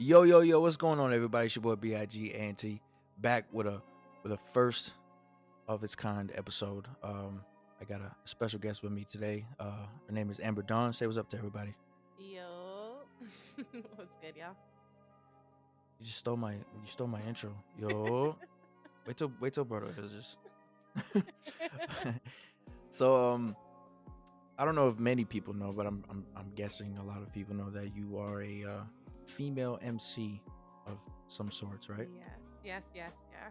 Yo, yo, yo, what's going on, everybody? It's your boy Big Ant back with a first of its kind episode. I got a special guest with me today. Her name is Amber Dawn. Say what's up to everybody. Yo, what's good, y'all? You stole my intro. Yo, wait till brother does this. so I don't know if many people know, but I'm guessing a lot of people know that you are a female MC of some sorts, right? Yes, yes, yes, yeah.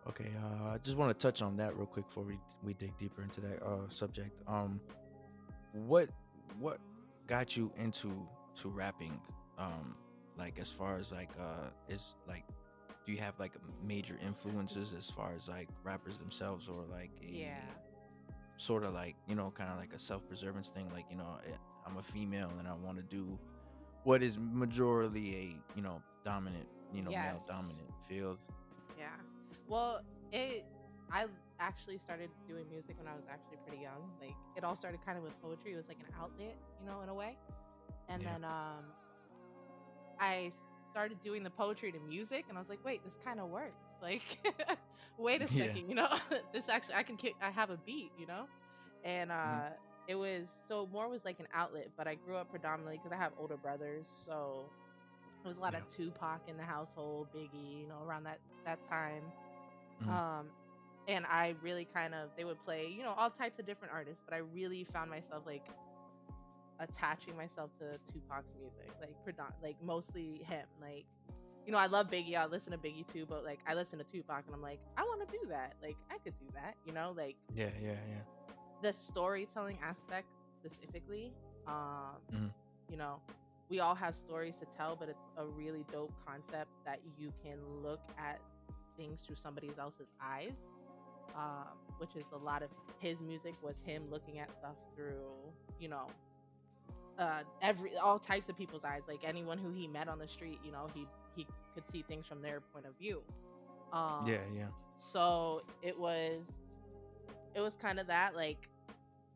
Okay, I just want to touch on that real quick before we dig deeper into that subject. What what got you into rapping? Like as far as like is like, do you have like major influences as far as like rappers themselves, or like a Yeah, sort of like kind of like a self-preservance thing? Like I'm a female and I want to do what is majorly a dominant male yes, dominant field. yeah. Well, it. I actually started doing music when I was actually pretty young. Like, it all started kind of with poetry. It was like an outlet, in a way. And Yeah, then I started doing the poetry to music, and I was like, wait, this kind of works. Like, wait a yeah. second, this actually I can kick. I have a beat, and Mhm. it was so more was like an outlet. But I grew up predominantly because I have older brothers, so there was a lot Yeah. of Tupac in the household, Biggie, around that time. Mhm. Um, and I really kind of they would play, all types of different artists, but I really found myself like attaching myself to Tupac's music, like like mostly him. Like, I love Biggie, I listen to Biggie too, but like I listen to Tupac and I'm like, I want to do that. Like I could do that, like Yeah, yeah, yeah. the storytelling aspect specifically. Um, Mhm. you know, we all have stories to tell, but it's a really dope concept that you can look at things through somebody else's eyes. Which is a lot of his music was him looking at stuff through, every all types of people's eyes, like anyone who he met on the street, he could see things from their point of view. Yeah, um yeah. so it was kind of that, like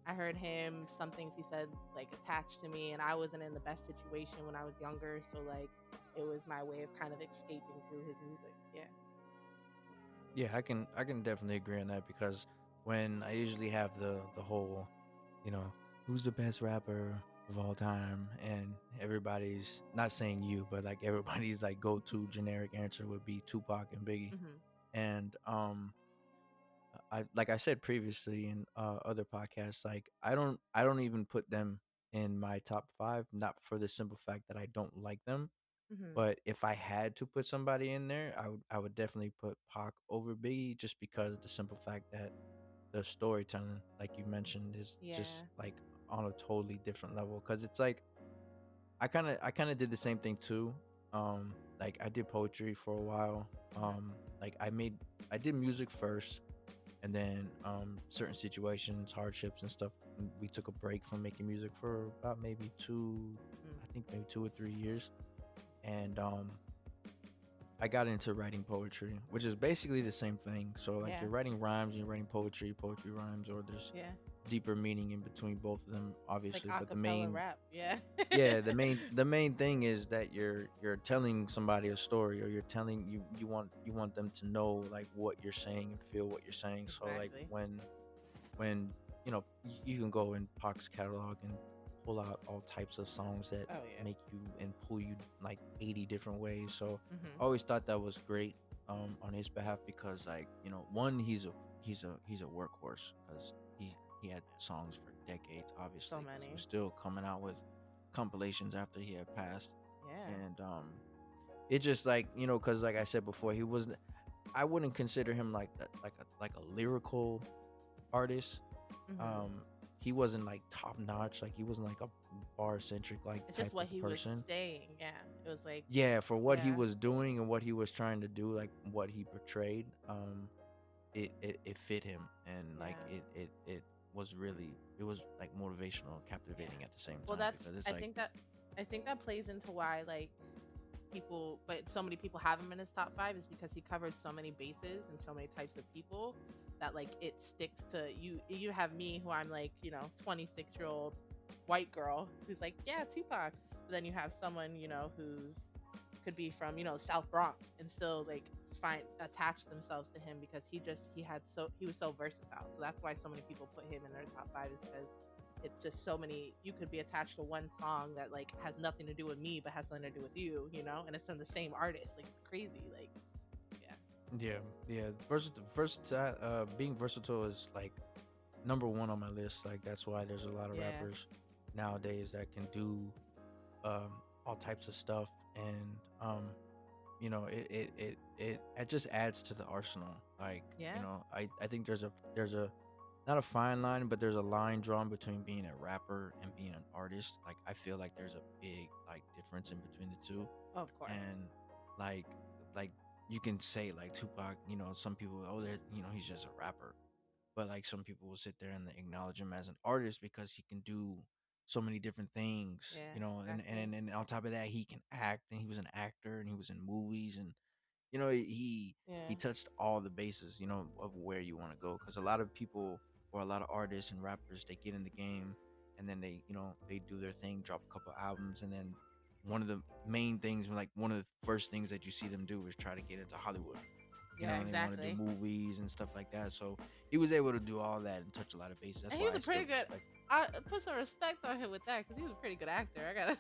I heard him, some things he said like attached to me, and I wasn't in the best situation when I was younger, so like it was my way of kind of escaping through his music. Yeah. Yeah, I can definitely agree on that because when I usually have the whole, you know, who's the best rapper of all time, and everybody's not saying you, but like everybody's like go-to generic answer would be Tupac and Biggie. Hmm. And I like I said previously in other podcasts, like I don't even put them in my top 5, not for the simple fact that I don't like them. Hmm. But if I had to put somebody in there, I would definitely put Pac over Biggie, just because the simple fact that the storytelling, like you mentioned, is just Yeah. like on a totally different level. Because it's like I kind of did the same thing too. Like I did poetry for a while. Like I did music first, and then certain situations, hardships and stuff, we took a break from making music for about maybe two, Hmm. I think maybe 2 or 3 years. And I got into writing poetry, which is basically the same thing. So like Yeah. you're writing rhymes and you're writing poetry, poetry rhymes, or there's Yeah. deeper meaning in between both of them, Like obviously. But the acapella main rap. Yeah. yeah, the main thing is that you're telling somebody a story, or you're telling you want them to know like what you're saying and feel what you're saying. So like Exactly. when you can go in Pac's catalog and pull out all types of songs that Oh yeah. make you and pull you like 80 different ways. So Hmm. I always thought that was great on his behalf, because like one, he's a workhorse, because he had songs for decades, So obviously, because he was many. still coming out with compilations after he had passed. Yeah. And it just like because like I said before, he wasn't, I wouldn't consider him like that, like a lyrical artist. Hmm. um he wasn't like top notch, like he wasn't like a bar centric like It's just type what of he was person. saying. Yeah. It was like, Yeah, for what he yeah, was doing and what he was trying to do, like what he portrayed, it fit him, and like yeah, it was really, it was like motivational and yeah. captivating at the same Well, time, because it's like I think that plays into why like people, but so many people have him in his top five is because he covered so many bases and so many types of people that like it sticks to you. You have me, who I'm like, 26-year-old white girl who's like, yeah, Tupac. But then you have someone, who's could be from South Bronx and still like find attach themselves to him because he was so versatile. So that's why so many people put him in their top five is because it's just so many. You could be attached to one song that like has nothing to do with me but has something to do with you, and it's from the same artist. Like it's crazy. Like yeah, Yeah, yeah. Being versatile is like number one on my list. Like that's why there's a lot of yeah, rappers nowadays that can do all types of stuff, and it just adds to the arsenal. Like yeah, I think there's a not a fine line, but there's a line drawn between being a rapper and being an artist. Like I feel like there's a big like difference in between the two, of course, and like like you can say like Tupac, some people, oh, he's just a rapper, but like some people will sit there and acknowledge him as an artist because he can do so many different things, yeah, and exactly, on top of that he can act, and he was an actor and he was in movies, and he yeah, touched all the bases, of where you want to go, because a lot of people or a lot of artists and rappers, they get in the game and then they do their thing, drop a couple albums, and then one of the main things, like one of the first things that you see them do is try to get into Hollywood, yeah, and they want to do exactly. movies and stuff like that. So he was able to do all that and touch a lot of bases. That's And he why was I a still pretty good. respect. I put some respect on him with that because he was a pretty good actor. I gotta,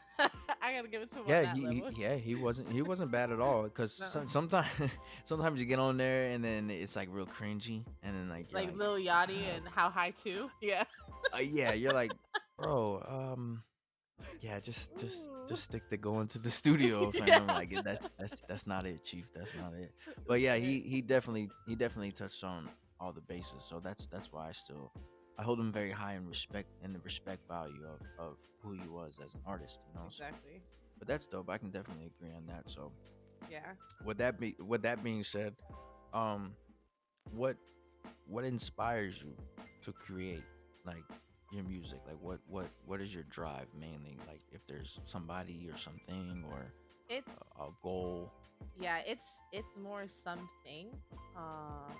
I gotta give it to him on Yeah, that level. yeah, he wasn't bad at all. Cause No, sometimes sometimes you get on there and then it's like real cringy, and then like you're like like, Lil Yachty and How High too. Yeah. yeah, you're like, bro, yeah, just Ooh. stick to going to the studio, Yeah. fam. Like that's not it, chief. That's not it. But yeah, Right. he definitely touched on all the bases. So that's why I hold him very high in respect, and the respect value of who he was as an artist. So, Exactly. but that's dope. I can definitely agree on that. So Yeah. with that being said, um, what what inspires you to create like your music? Like what is your drive mainly? Like if there's somebody or something or It's a goal. yeah. It's more something. Um,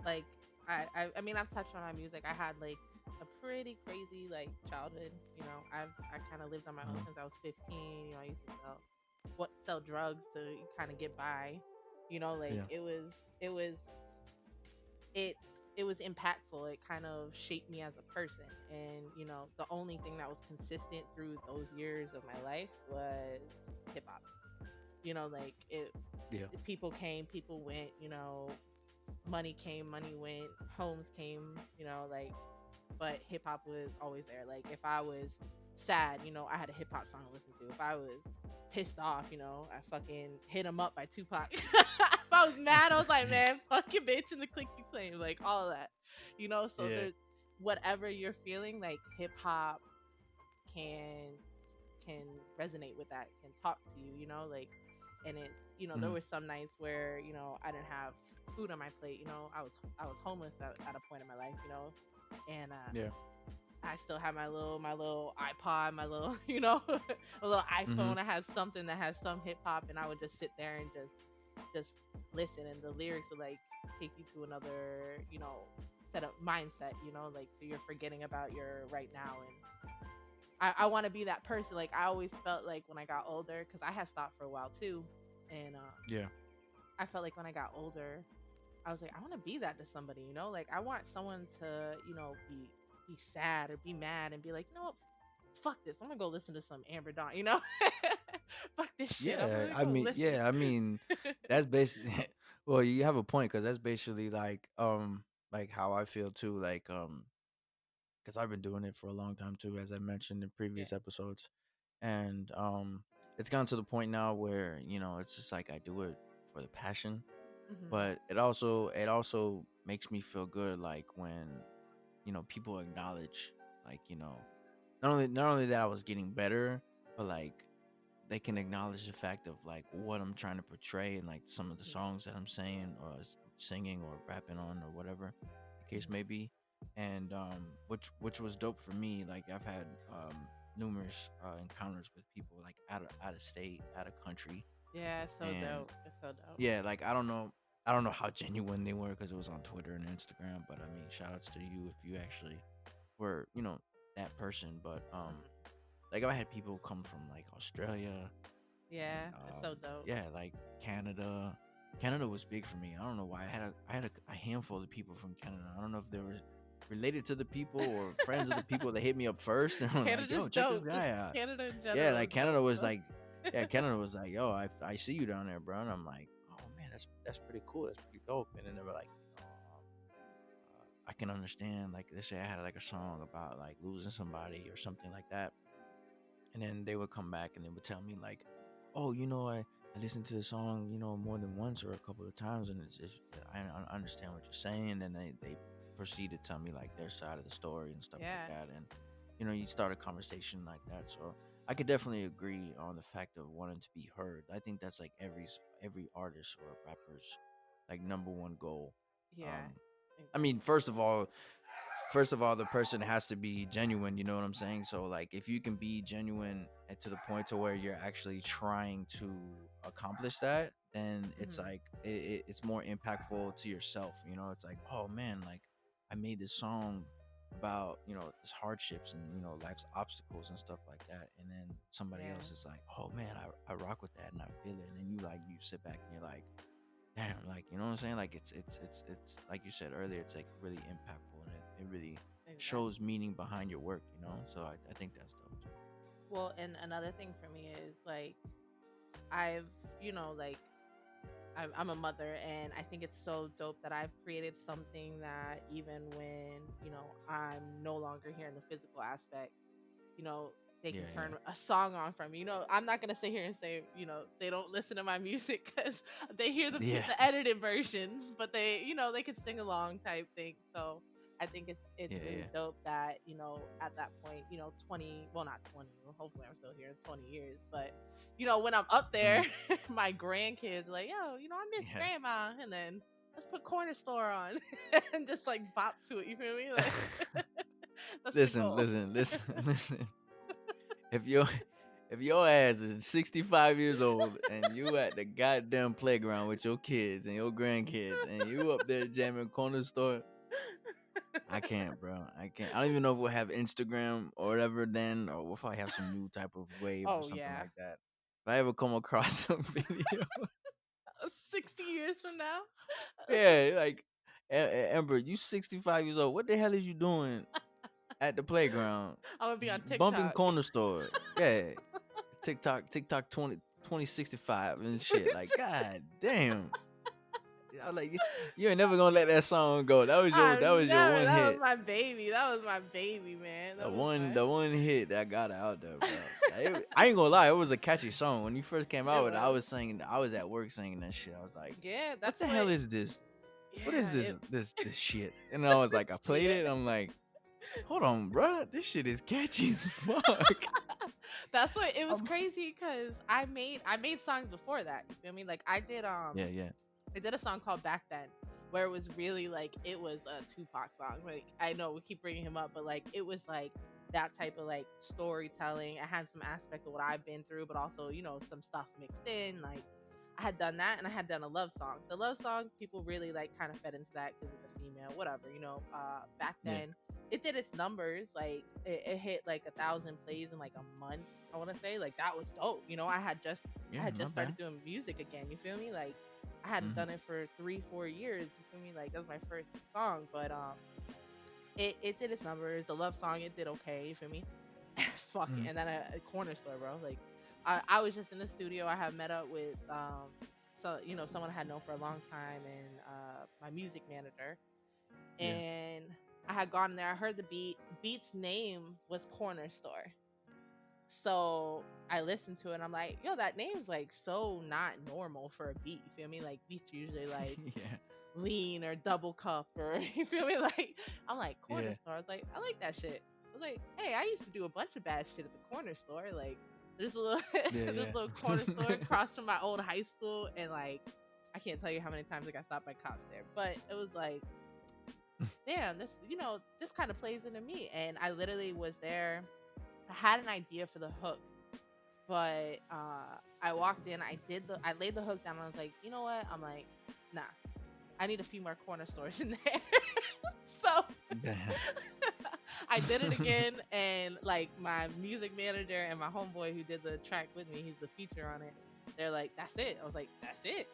like I mean I've touched on my music. I had like a pretty crazy like childhood. I kind of lived on my own Mhm. since I was 15. I used to sell drugs to kind of get by. Like Yeah. it it was impactful. It kind of shaped me as a person. And the only thing that was consistent through those years of my life was hip hop. Like Yeah. people came, people went, money came, money went, homes came, like but hip hop was always there. Like if I was sad, I had a hip hop song to listen to. If I was pissed off, I fucking hit 'em up by Tupac. If I was mad, I was like, man, fuck your bitch and the click you claim, like all of that. So Yeah. there's whatever you're feeling, like hip hop can can resonate with that, can talk to you, like and it's there Mhm. were some nights where I didn't have food on my plate. I was homeless at a point in my life, and Yeah. I still have my little iPod, my little a little Mhm. iPhone. I had something that has some hip hop, and I would just sit there and just listen, and the lyrics would like take you to another set of mindset, like so you're forgetting about your right now. And I want to be that person. Like I always felt like when I got older, because I had stopped for a while too, and Yeah. I felt like when I got older, I was like, I want to be that to somebody, like I want someone to, be sad or be mad and be like, fuck this. I'm gonna go listen to some Amber Dawn. Fuck this shit. I'm Yeah. gonna I go mean, listen. yeah. I mean, that's basically. Well, you have a point because that's basically like how I feel too. Like because I've been doing it for a long time too, as I mentioned in Yeah. previous episodes, and it's gotten to the point now where it's just like I do it for the passion, Mhm. but it also makes me feel good, like when people acknowledge, like not only that I was getting better, but like they can acknowledge the fact of like what I'm trying to portray and like some of the Yeah. songs that I'm saying or singing or rapping on or whatever the case Mhm. may be, and which was dope for me. Like I've had numerous encounters with people like out of state, out of country, Yeah, it's so and dope. It's so dope. yeah, like I don't know how genuine they were because it was on Twitter and Instagram, but I mean, shout outs to you if you actually were that person. But Mhm. like I had people come from like Australia, Yeah, and that's so dope. yeah, like Canada. Canada was big for me. I don't know why. I had a handful of people from Canada. I don't know if they were related to the people or friends of the people that hit me up first, and were like, "Yo, Canada's check this dope. guy out." Canada in Yeah, general like is dope. Canada was like, yeah, Canada was like, "Yo, I see you down there, bro," and I'm like, "Oh man, that's pretty cool. That's pretty dope." And then they were like, I can understand, like, let's say I had like a song about like losing somebody or something like that, and then they would come back and they would tell me like, oh, I listened to the song, more than once or a couple of times, and it's just I understand what you're saying. And they proceed to tell me like their side of the story and stuff like Yeah, that. And you start a conversation like that. So I could definitely agree on the fact of wanting to be heard. I think that's like every artist or rapper's like number one goal. yeah, um I mean, exactly. first of all, the person has to be genuine, you know what I'm saying? So like if you can be genuine and to the point to where you're actually trying to accomplish that, then it's Hmm. like it's more impactful to yourself. It's like, oh man, like I made this song about this hardships and life's obstacles and stuff like that, and then somebody Yeah, else is like, oh man, I rock with that and I feel it, and then you sit back and you're like, damn, like, you know what I'm saying? Like it's like you said earlier, it's like really impactful, and it really shows exactly. meaning behind your work. So I think that's dope too. Well, and another thing for me is like I've, like I'm a mother, and I think it's so dope that I've created something that even when, I'm no longer here in the physical aspect, you know, they Yeah, can yeah, turn a song on from me. I'm not gonna sit here and say, they don't listen to my music because they hear yeah. the edited versions, but they could sing along type thing. So I think it's Yeah, really yeah. dope that at that point, 20, well not 20, well, hopefully I'm still here in 20 years, but when I'm up there, Mhm. my grandkids are like, yo, I miss Yeah. grandma, and then let's put Corner Store on and just like bop to it. You feel me? Like that's the Listen, goal. listen, listen, listen. If your if your ass is 65 years old and you at the goddamn playground with your kids and your grandkids and you up there jamming corner store, I can't, bro. I can't. I don't even know if we'll have Instagram or whatever then, or we'll probably have some new type of wave or Oh something yeah. like that. If I ever come across some video, 60 years from now. yeah, like Amber, you 65 years old. What the hell is you doing at the playground, I'm gonna be on bumping TikTok. corner store? Yeah, TikTok 2065 and shit. Like, god damn. I was like, you ain't never gonna let that song go. That was your that I'm was your never. one That was hit. my baby. That was my baby, man. The That was one, my. the one hit that got out there, bro. I ain't gonna lie, it was a catchy song. When you first came It out with it, I was. was singing. I was at work singing that shit. I was like, Yeah, "What that's the what. hell is this? What is Yeah, this? it. This shit?" And I was like, I played Shit. it. I'm like, "Hold on, bro. This shit is catchy as fuck." That's what it was Um, crazy because I made songs before that. You feel me? Like yeah, yeah, I did a song called Back Then, where it was really like it was a Tupac song. Like I know we keep bringing him up, but like it was like that type of like storytelling. It had some aspect of what I've been through, but also some stuff mixed in. Like I had done that, and I had done a love song. The love song people really like kind of fed into that because it's a female, whatever. Back yeah, then it did its numbers. Like it hit like 1,000 plays in like a month. I want to say like that was dope. I yeah. had just Not started bad. doing music again. You feel me? Like I hadn't Hmm. done it for 3 4 years. You feel me? Like that was my first song, but it did its numbers. The love song it did okay. You feel me? Fuck it. Hmm. And then a corner store, bro. Like I was just in the studio. I had met up with so someone I had known for a long time, and my music manager, Yeah. and I had gone there. I heard the beat. The beat's name was Corner Store. So I listened to it and I'm like, yo, that name's like so not normal for a beat. You feel me? Like beats usually like Yeah, lean or double cup or you feel me? Like I'm like corner yeah, store. I was like, I like that shit. I was like, hey, I used to do a bunch of bad shit at the corner store. Like there's a little yeah, there's yeah. a little corner store across from my old high school, and like I can't tell you how many times I got stopped by cops there. But it was like, damn, this kind of plays into me. And I literally was there. I had an idea for the hook, but I walked in, I laid the hook down, and I was like, you know what? I'm like, nah, I need a few more corner stores in there. So Damn. I did it again, and like my music manager and my homeboy who did the track with me, he's the feature on it. They're like, "That's it." I was like, "That's it."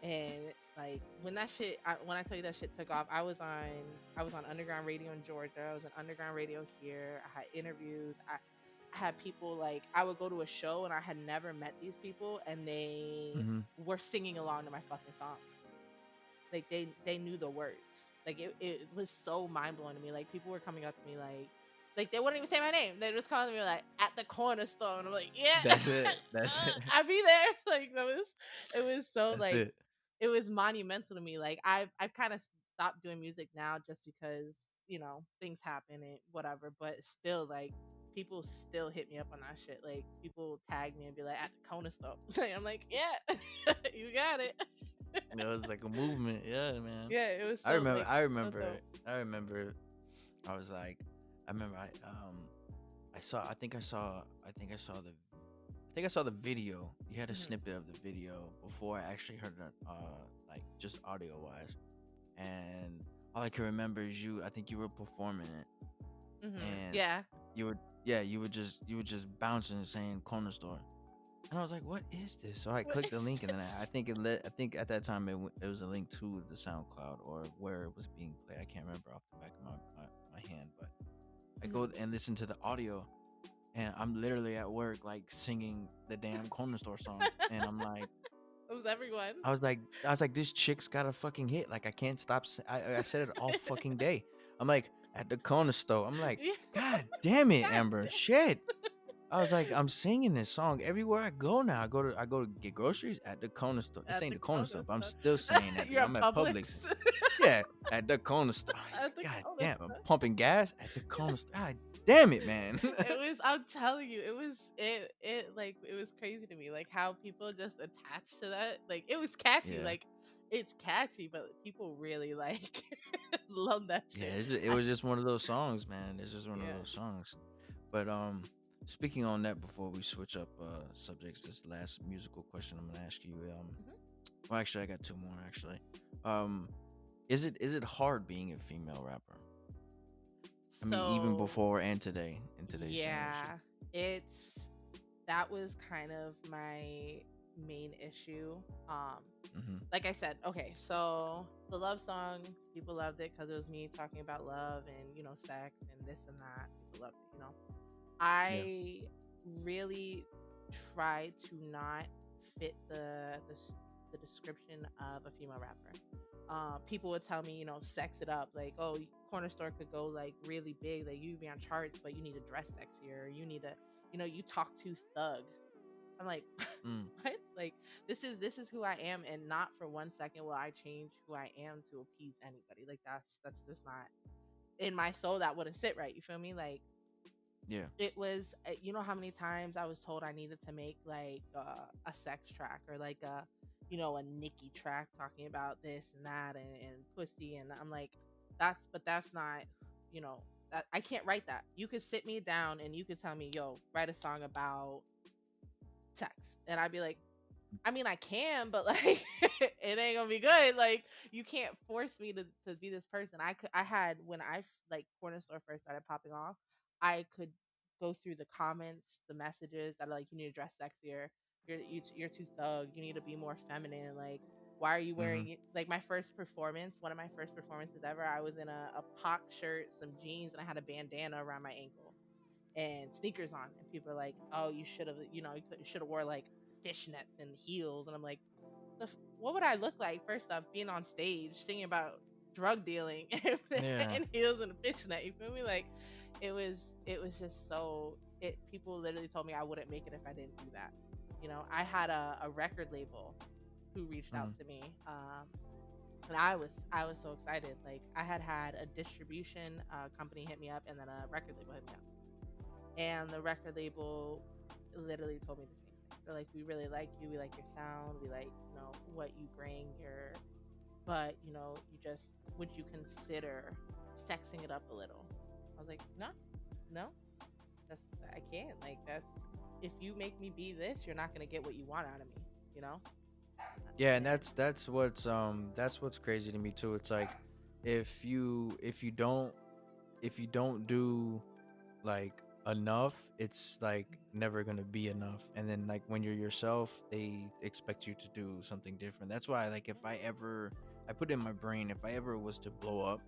And like when that shit, when I tell you that shit took off, I was on underground radio in Georgia. I was on underground radio here. I had interviews. I had people like I would go to a show and I had never met these people, and they Mm-hmm. were singing along to my fucking song. Like they knew the words. Like it was so mind blowing to me. Like people were coming up to me like they wouldn't even say my name. They just calling me like at the corner store, and I'm like, yeah, That's it. That's it. I'll be there. Like it was so That's like it. it was monumental to me. Like I've kind of stopped doing music now just because things happen and whatever. But still, like people still hit me up on that shit. Like people tag me and be like at the corner store. I'm like, yeah, you got it. It was like a movement. Yeah, man. Yeah, it was I so remember. like I so remember. dope. I remember. I was like, I remember. I saw. I think I saw. I think I saw the. I think I saw the video. You had a Mhm. snippet of the video before I actually heard it. Like just audio wise, and all I can remember is you. I think you were performing it, Mhm. and Yeah. you were. Yeah, you were just bouncing and saying corner store. And I was like, "What is this?" So I What clicked the is link, and then I this? think it lit. I think at that time it was a link to the SoundCloud or where it was being played. I can't remember off the back of my hand, but I go Mhm. and listen to the audio, and I'm literally at work like singing the damn corner store song, and I'm like, It was everyone. I was like, this chick's got a fucking hit. Like I can't stop. I said it all fucking day. I'm like at the corner store. I'm like, Yeah. God damn it, God Amber, damn. shit. I was like, I'm singing this song everywhere I go now. I go to get groceries at the corner store. This At ain't the the corner corner store, but I'm store. still saying that. You're I'm at at Publix. Publix. Yeah, at the corner store. I was At the like, God corner damn, I'm store. pumping gas at the corner store. God damn it, man. It was, I'm telling you, it was crazy to me like how people just attach to that. Like it was catchy, Yeah, like it's catchy, but people really like love that yeah. shit. It I, was just one of those songs, man. It's just one of yeah. those songs. But speaking on that, before we switch up subjects, this last musical question I'm gonna ask you. Mhm. Well, actually, I got two more. Actually, um, is it hard being a female rapper? I mean, even So before and today, in today's generation. yeah, it's that was kind of my main issue. Um, Mm-hmm. like I said, okay, so the love song, people loved it because it was me talking about love and sex and this and that. People loved it. Yeah. I really tried to not fit the description of a female rapper. People would tell me, sex it up, like, oh, corner store could go like really big, like you be on charts, but you need to dress sexier, or you need to, you talk too thug. I'm like, Mm. what? Like this is who I am, and not for 1 second will I change who I am to appease anybody. Like that's just not in my soul. That wouldn't sit right. You feel me? Like Yeah. it was, how many times I was told I needed to make like a sex track or like a Nicki track talking about this and that and pussy, and I'm like, that's not, you know, that I can't write that. You could sit me down and you could tell me, yo, write a song about sex, and I'd be like, I mean, I can, but like, it ain't gonna be good. Like, you can't force me to be this person. I had when like corner store first started popping off, I could go through the comments, the messages that are like, you need to dress sexier. You're too thug. You need to be more feminine. Like, why are you Mm-hmm. wearing it? Like my first performance, one of my first performances ever, I was in a pock shirt, some jeans, and I had a bandana around my ankle and sneakers on, and people are like, "Oh, you should have, you should have wore like fishnets and heels." And I'm like, "What would I look like first off being on stage singing about drug dealing Yeah. and heels and a fishnet?" You feel me? Like, it was just so it. People literally told me I wouldn't make it if I didn't do that. I had a record label who reached out Mm. to me, and I was so excited. Like I had a distribution company hit me up, and then a record label hit me up, and the record label literally told me the same thing. They're like, we really like you, we like your sound, we like, what you bring, but you just, would you consider sexing it up a little? I was like, no, no, that's, I can't. Like that's, if you make me be this, you're not gonna get what you want out of me, you know? Yeah, and And that's what's crazy to me too. It's like if you don't if you don't do like enough, it's like never gonna be enough. And then like when you're yourself, they expect you to do something different. That's why like if I ever, I put in my brain, if I ever was to blow up,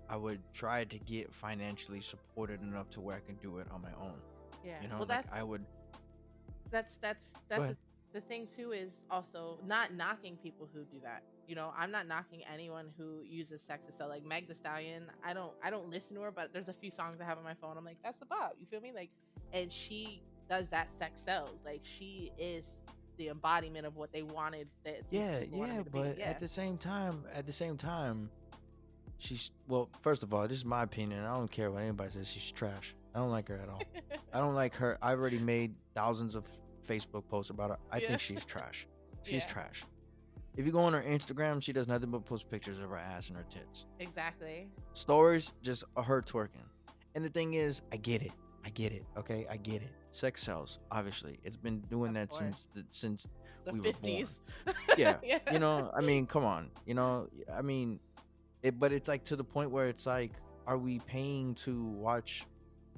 I would try to get financially supported enough to where I can do it on my own. Yeah. You know, Well, like that's I would that's go the, ahead. the thing too is also not knocking people who do that. I'm not knocking anyone who uses sex to sell. Like Meg The Stallion, I don't listen to her, but there's a few songs I have on my phone. I'm like, that's the bop. You feel me? Like, and she does that. Sex sells. Like she is the embodiment of what they wanted that these Yeah, people wanted yeah, me to be. but Yeah. at the same time, she's well. First of all, this is my opinion. I don't care what anybody says. She's trash. I don't like her at all. I don't like her. I already made thousands of Facebook posts about her. I Yeah. think she's trash. She's Yeah. trash. If you go on her Instagram, she does nothing but post pictures of her ass and her tits. Exactly. Stories, just her twerking. And the thing is, I get it. I get it. Okay, I get it. Sex sells. Obviously, it's been doing Of that course. since The we were born. 50s. Yeah, Yeah. I mean, come on. I mean, but it's like to the point where it's like, are we paying to watch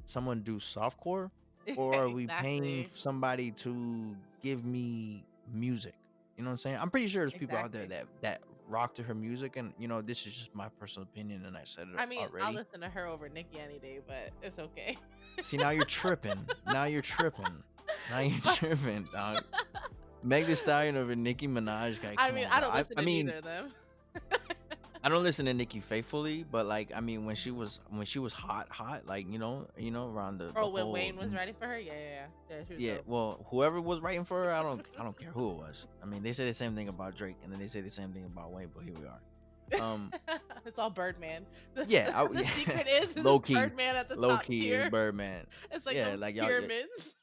someone do softcore, or are we paying Exactly. somebody to give me music? You know what I'm saying? I'm pretty sure there's people out there Exactly. that rock to her music, and this is just my personal opinion, and I said it I mean, I'll already. listen to her over Nikki any day, but it's okay. See, now you're tripping. Now you're tripping. Now you're But tripping, dog. Meg Thee Stallion over Nicki Minaj, guy. I Come mean, on, I bro. don't listen I to mean, neither of them. I don't listen to Nicki faithfully, but like, I mean, when she was hot, like around the Oh, when whole Wayne was writing for her, yeah, yeah, yeah. Yeah, she was yeah. dope. Well, whoever was writing for her, I don't care who it was. I mean, they say the same thing about Drake, and then they say the same thing about Wayne, but here we are. Um, It's all Birdman. yeah, The yeah. secret is Low it's key, Birdman at the low top key is tier. Birdman. It's like Yeah, those like y'all, pyramids.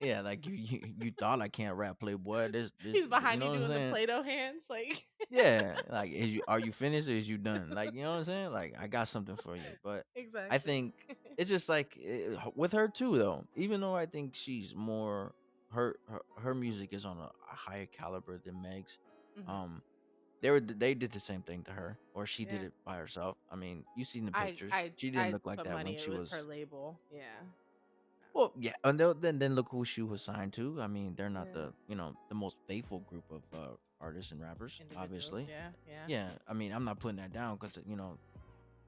yeah, like you thought I can't rap, Playboy. This, He's you behind know you what I'm doing the saying? Play-Doh hands, like Yeah, like are you finished or is you done? Like, you know what I'm saying? Like, I got something for you. But I exactly. think it's just like with her too though. Even though I think she's more her music is on a higher caliber than Meg's. Hmm. Um they did the same thing to her, or she did Yeah. it by herself. I mean, you seen the I pictures. I She didn't I look like put that when money she with her was label. Yeah. well, yeah, and then look who she was signed to. I mean, they're not Yeah. the most faithful group of artists and rappers, Individuals. obviously. Yeah. Yeah. Yeah, I mean, I'm not putting that down because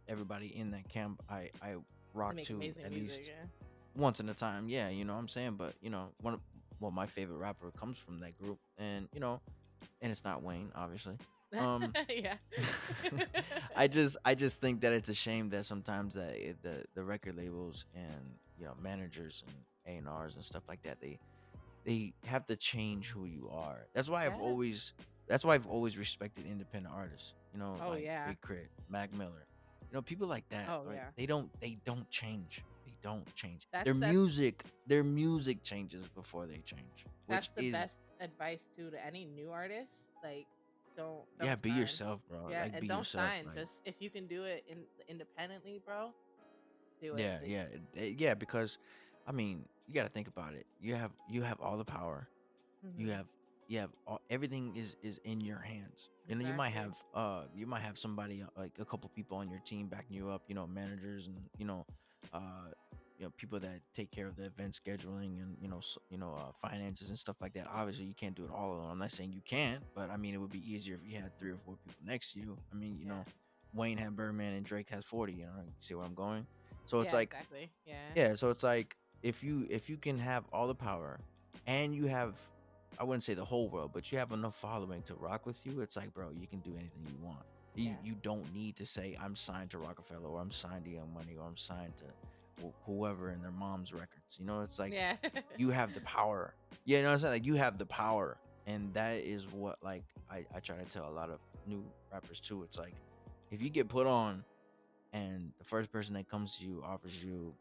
everybody in that camp I They rock make to amazing at music. least Yeah. once in a time. Yeah, what I'm saying. But one of well, my favorite rapper comes from that group, and and it's not Wayne, obviously. Um, Yeah. I just think that it's a shame that sometimes that the record labels and managers and A&Rs and stuff like that they have to change who you are. Yeah. That's why I've always respected independent artists. Oh Like yeah. Big Crit, Mac Miller. People like that. Oh Right? yeah. They don't change. They don't change. That's that's Their music changes before they change, that's which the is best advice too to any new artist. Like, yeah, don't be sign. yourself, bro. Yeah, Like and be don't yourself. sign. Like Just if you can do it independently, bro, do it. yeah, yeah, yeah. Because I mean, you got to think about it. You have all the power. you Hmm. have everything is in your hands. Exactly. You might have somebody like a couple people on your team backing you up, managers and uh people that take care of the event scheduling and finances and stuff like that. Obviously you can't do it all alone. I'm not saying you can't, but I mean it would be easier if you had 3 or 4 people next to you. I mean, Yeah. Wayne had Birdman and Drake has 40. You see where I'm going? So it's Yeah. like Exactly. Yeah. yeah, so it's like if you can have all the power and you have, I wouldn't say the whole world, but you have enough following to rock with you, it's like, bro, you can do anything you want. You Yeah. you don't need to say I'm signed to Rockefeller or I'm signed to Young Money or I'm signed to whoever in their mom's records. It's like Yeah. you have the power. Yeah, you know what I'm saying? Like you have the power. And that is what like I try to tell a lot of new rappers too. It's like if you get put on and the first person that comes to you offers you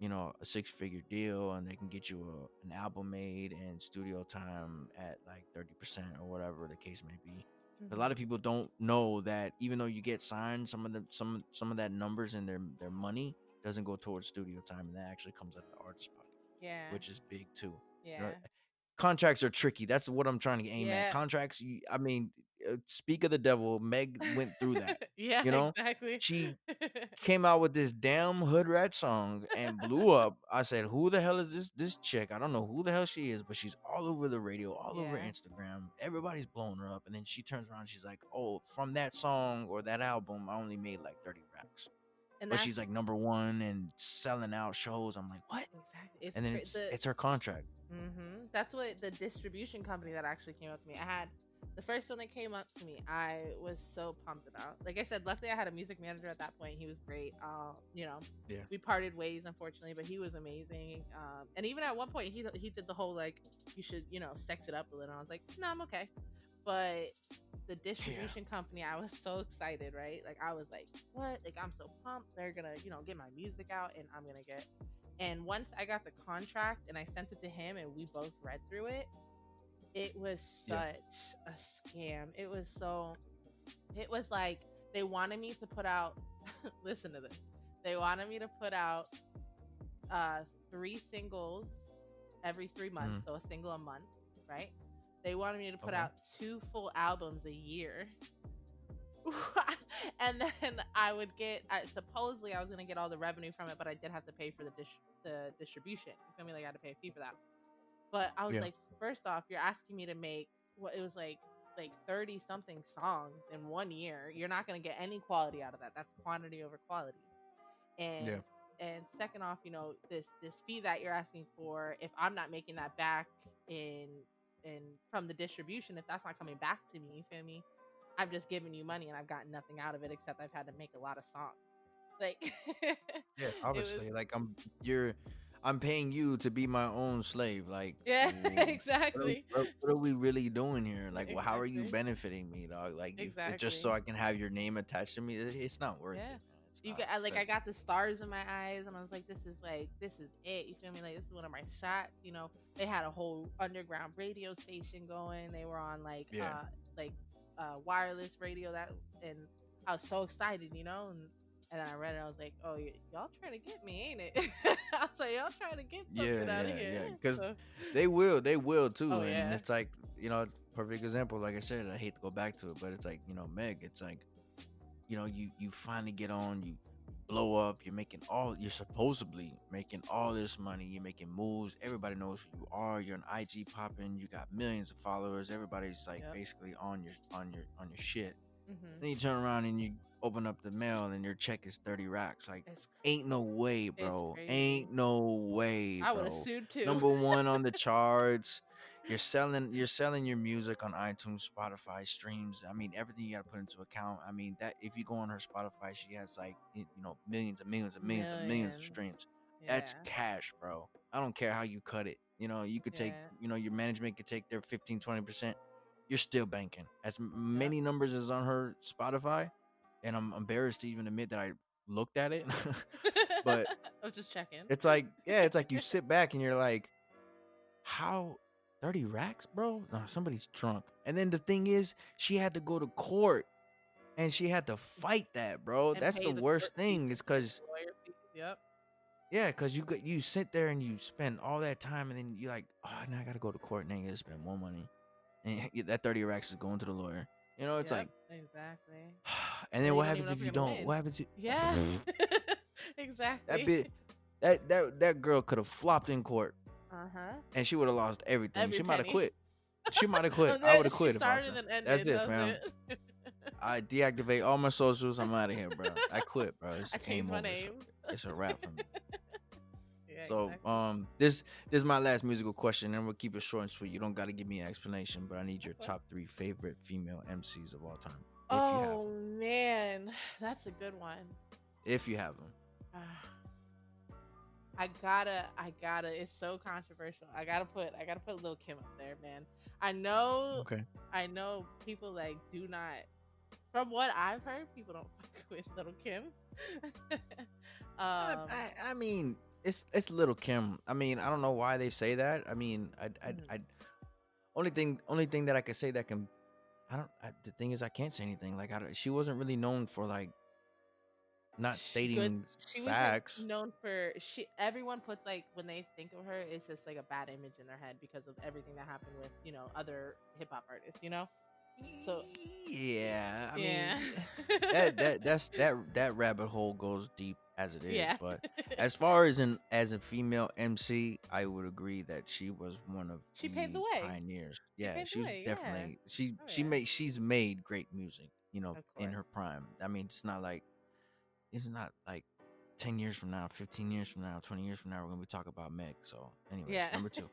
a six-figure deal and they can get you an album made and studio time at like 30% or whatever the case may be. A lot Hmm. of people don't know that even though you get signed, some of that numbers in their money doesn't go towards studio time, and that actually comes out of the artist's pocket, Yeah. which is big too. you know Yeah. Contracts are tricky. That's what I'm trying to aim at. Yeah. Contracts, I mean, speak of the devil, Meg went through that. Yeah, You know, exactly. she came out with this damn hood rat song and blew up. I said, "Who the hell is this chick? I don't know who the hell she is, but she's all over the radio, all over Yeah. Instagram. Everybody's blowing her up." And then she turns around, she's like, "Oh, from that song or that album, I only made like 30 racks." And But that's she's like number one and selling out shows. I'm like, what? exactly it's And then the it's her contract. That's what the distribution company that actually came up to me. I had the first one that came up to me. I was so pumped about. Like I said, luckily I had a music manager at that point. He was great. Yeah, We parted ways unfortunately, but he was amazing. And even at one point he did the whole like you should sex it up a little. I was like, no, I'm okay. But the yeah, distribution company, I was so excited, right? Like I was like, what? Like I'm so pumped. They're gonna get my music out, and I'm gonna get. And once I got the contract and I sent it to him, and we both read through it, it was yeah. such a scam. It was so. It was like they wanted me to put out. Listen to this. They wanted me to put out uh 3 singles every 3 months, Mm, so a single a month, right? They wanted me to put okay. out 2 full albums a year. And then I would get supposedly I was gonna get all the revenue from it, but I did have to pay for the distribution. You feel me? Like I had to pay a fee for that. But I was Yeah, like, first off, you're asking me to make what it was like 30 something songs in 1 year. You're not gonna get any quality out of that. That's quantity over quality. yeah, And second off, this fee that you're asking for, if I'm not making that back in in from the distribution, if that's not coming back to me, you feel me? I'm just giving you money and I've gotten nothing out of it except I've had to make a lot of songs. Like yeah. it was Obviously, like I'm paying you to be my own slave. Like, yeah, exactly. what are we really doing here? Like, well, how are you Exactly. benefiting me, dog? Like, if it's just so Exactly. I can have your name attached to me, it's not worth Yeah. it, man. It's You not. got like I got the stars in my eyes and I was like, this is it. You feel me? Like this is one of my shots. They had a whole underground radio station going. They were on Yeah, like wireless radio that and I was so excited, and then I read it, I was like, oh y'all trying to get me, ain't it? I was like, y'all trying to get yeah, something out of yeah, here. yeah. Because So they will too, oh and yeah. it's like perfect example. Like I said, I hate to go back to it, but it's like Meg. It's like you finally get on, you blow up, you're supposedly making all this money, you're making moves, everybody knows who you are, you're an IG popping, you got millions of followers, everybody's like Yep. basically on your shit. Mhm. Then you turn around and you open up the mail and your check is 30 racks. Like, It's ain't no way, it's bro. crazy. Ain't no way, I would have bro. sued too. Number one on the charts. You're selling your music on iTunes, Spotify streams. I mean, everything you gotta put into account. I mean, that if you go on her Spotify, she has like millions and millions and millions and millions of Millions. streams. That's Yeah. cash, bro. I don't care how you cut it. You could take, Yeah. your management could take their 15-20%. You're still banking. As Yep. many numbers as on her Spotify, and I'm embarrassed to even admit that I looked at it. But I was just checking. it's like, yeah, it's like you sit back and you're like, how 30 racks, bro? No, somebody's drunk. And then the thing is, she had to go to court and she had to fight that, bro. And That's the pay the court worst fees thing, is and pay because the lawyer fees. Yep. yeah, because you sit there and you spend all that time and then you're like, oh, now I gotta go to court and then you gotta spend more money. And that 30 racks is going to the lawyer. It's Yep. like, Exactly. and And then then you what don't even happens know if if you're you gonna don't? What win. happens if Yeah. that Exactly. bit that girl could have flopped in court Uh-huh. and she would have lost everything. Every She might have penny. quit. She might have quit. That's I would it. have She quit if I was started her. and That's ended. it, That's fam. it. I deactivate all my socials. I'm out of here, bro. I quit, bro. It's I game changed my over. name. It's a wrap for me. Yeah, So, exactly. this is my last musical question, and we'll keep it short and sweet. You don't got to give me an explanation, but I need your Okay. top three favorite female MCs of all time, if you have Oh them. man, that's a good one. If you have them, I gotta. It's so controversial. I gotta put Lil Kim up there, man. I know, okay. I know. People like do not. From what I've heard, people don't fuck with Little Kim. I, um, I, I mean, it's Little Kim. I mean, I don't know why they say that. I mean, mhm. I only thing that I could say that can I don't. The thing is, I can't say anything. Like, she wasn't really known for like not Good. stating She wasn't facts. known for she. Everyone puts like when they think of her, it's just like a bad image in their head because of everything that happened with other hip hop artists. So Yeah, I yeah. mean, that rabbit hole goes deep as it is. Yeah. But as far as as a female MC, I would agree that she was one of She paved the the way. pioneers. She Yeah, paved the she was way. Yeah. definitely Oh yeah. she's made great music. You know, Of in course. her prime. I mean, it's not like 10 years from now, 15 years from now, 20 years from now, we're gonna be talking about Meg. So, anyways, Yeah. number two.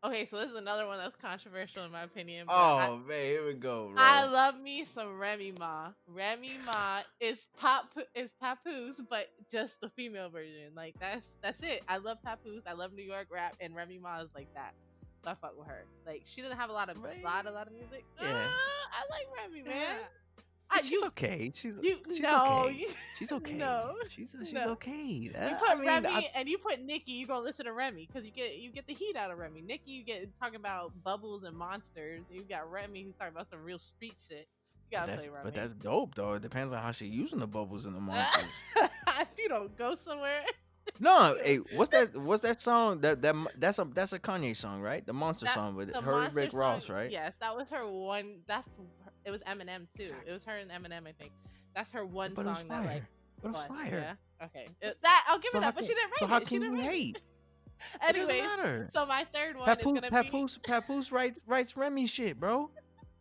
Okay, so this is another one that's controversial in my opinion, but Oh man, here we go, I bro. love me some Remy Ma. Remy Ma is Papoose, but just the female version. Like that's it. I love Papoose. I love New York rap, and Remy Ma is like that. So I fuck with her. Like she doesn't have a lot of Right? music. Yeah. I like Remy, man. Yeah. I She's you okay. you She's no okay. you She's okay. no She's no. okay. You I put mean, Remy and you put Nicki, you gonna listen to Remy because you get the heat out of Remy. Nicki, you get talking about bubbles and monsters. And you got Remy who's talking about some real street shit. You gotta play but Remy. that's dope though. It depends on how she using the bubbles and the monsters. If you don't go somewhere, No, you know, hey, what's that song? That's a Kanye song, right? The monster that song with the her, monster Rick song. Ross, right? Yes, that was her one. It was Eminem too. It Exactly. was her and Eminem, I think. That's her one But it was song that like fire. But it was what? fire. Yeah. Okay. That I'll give her So how that, but can she didn't so write how it. She can didn't you write it. hate? It doesn't Anyways, matter. so my third one is gonna be Papoose writes Remy shit, bro.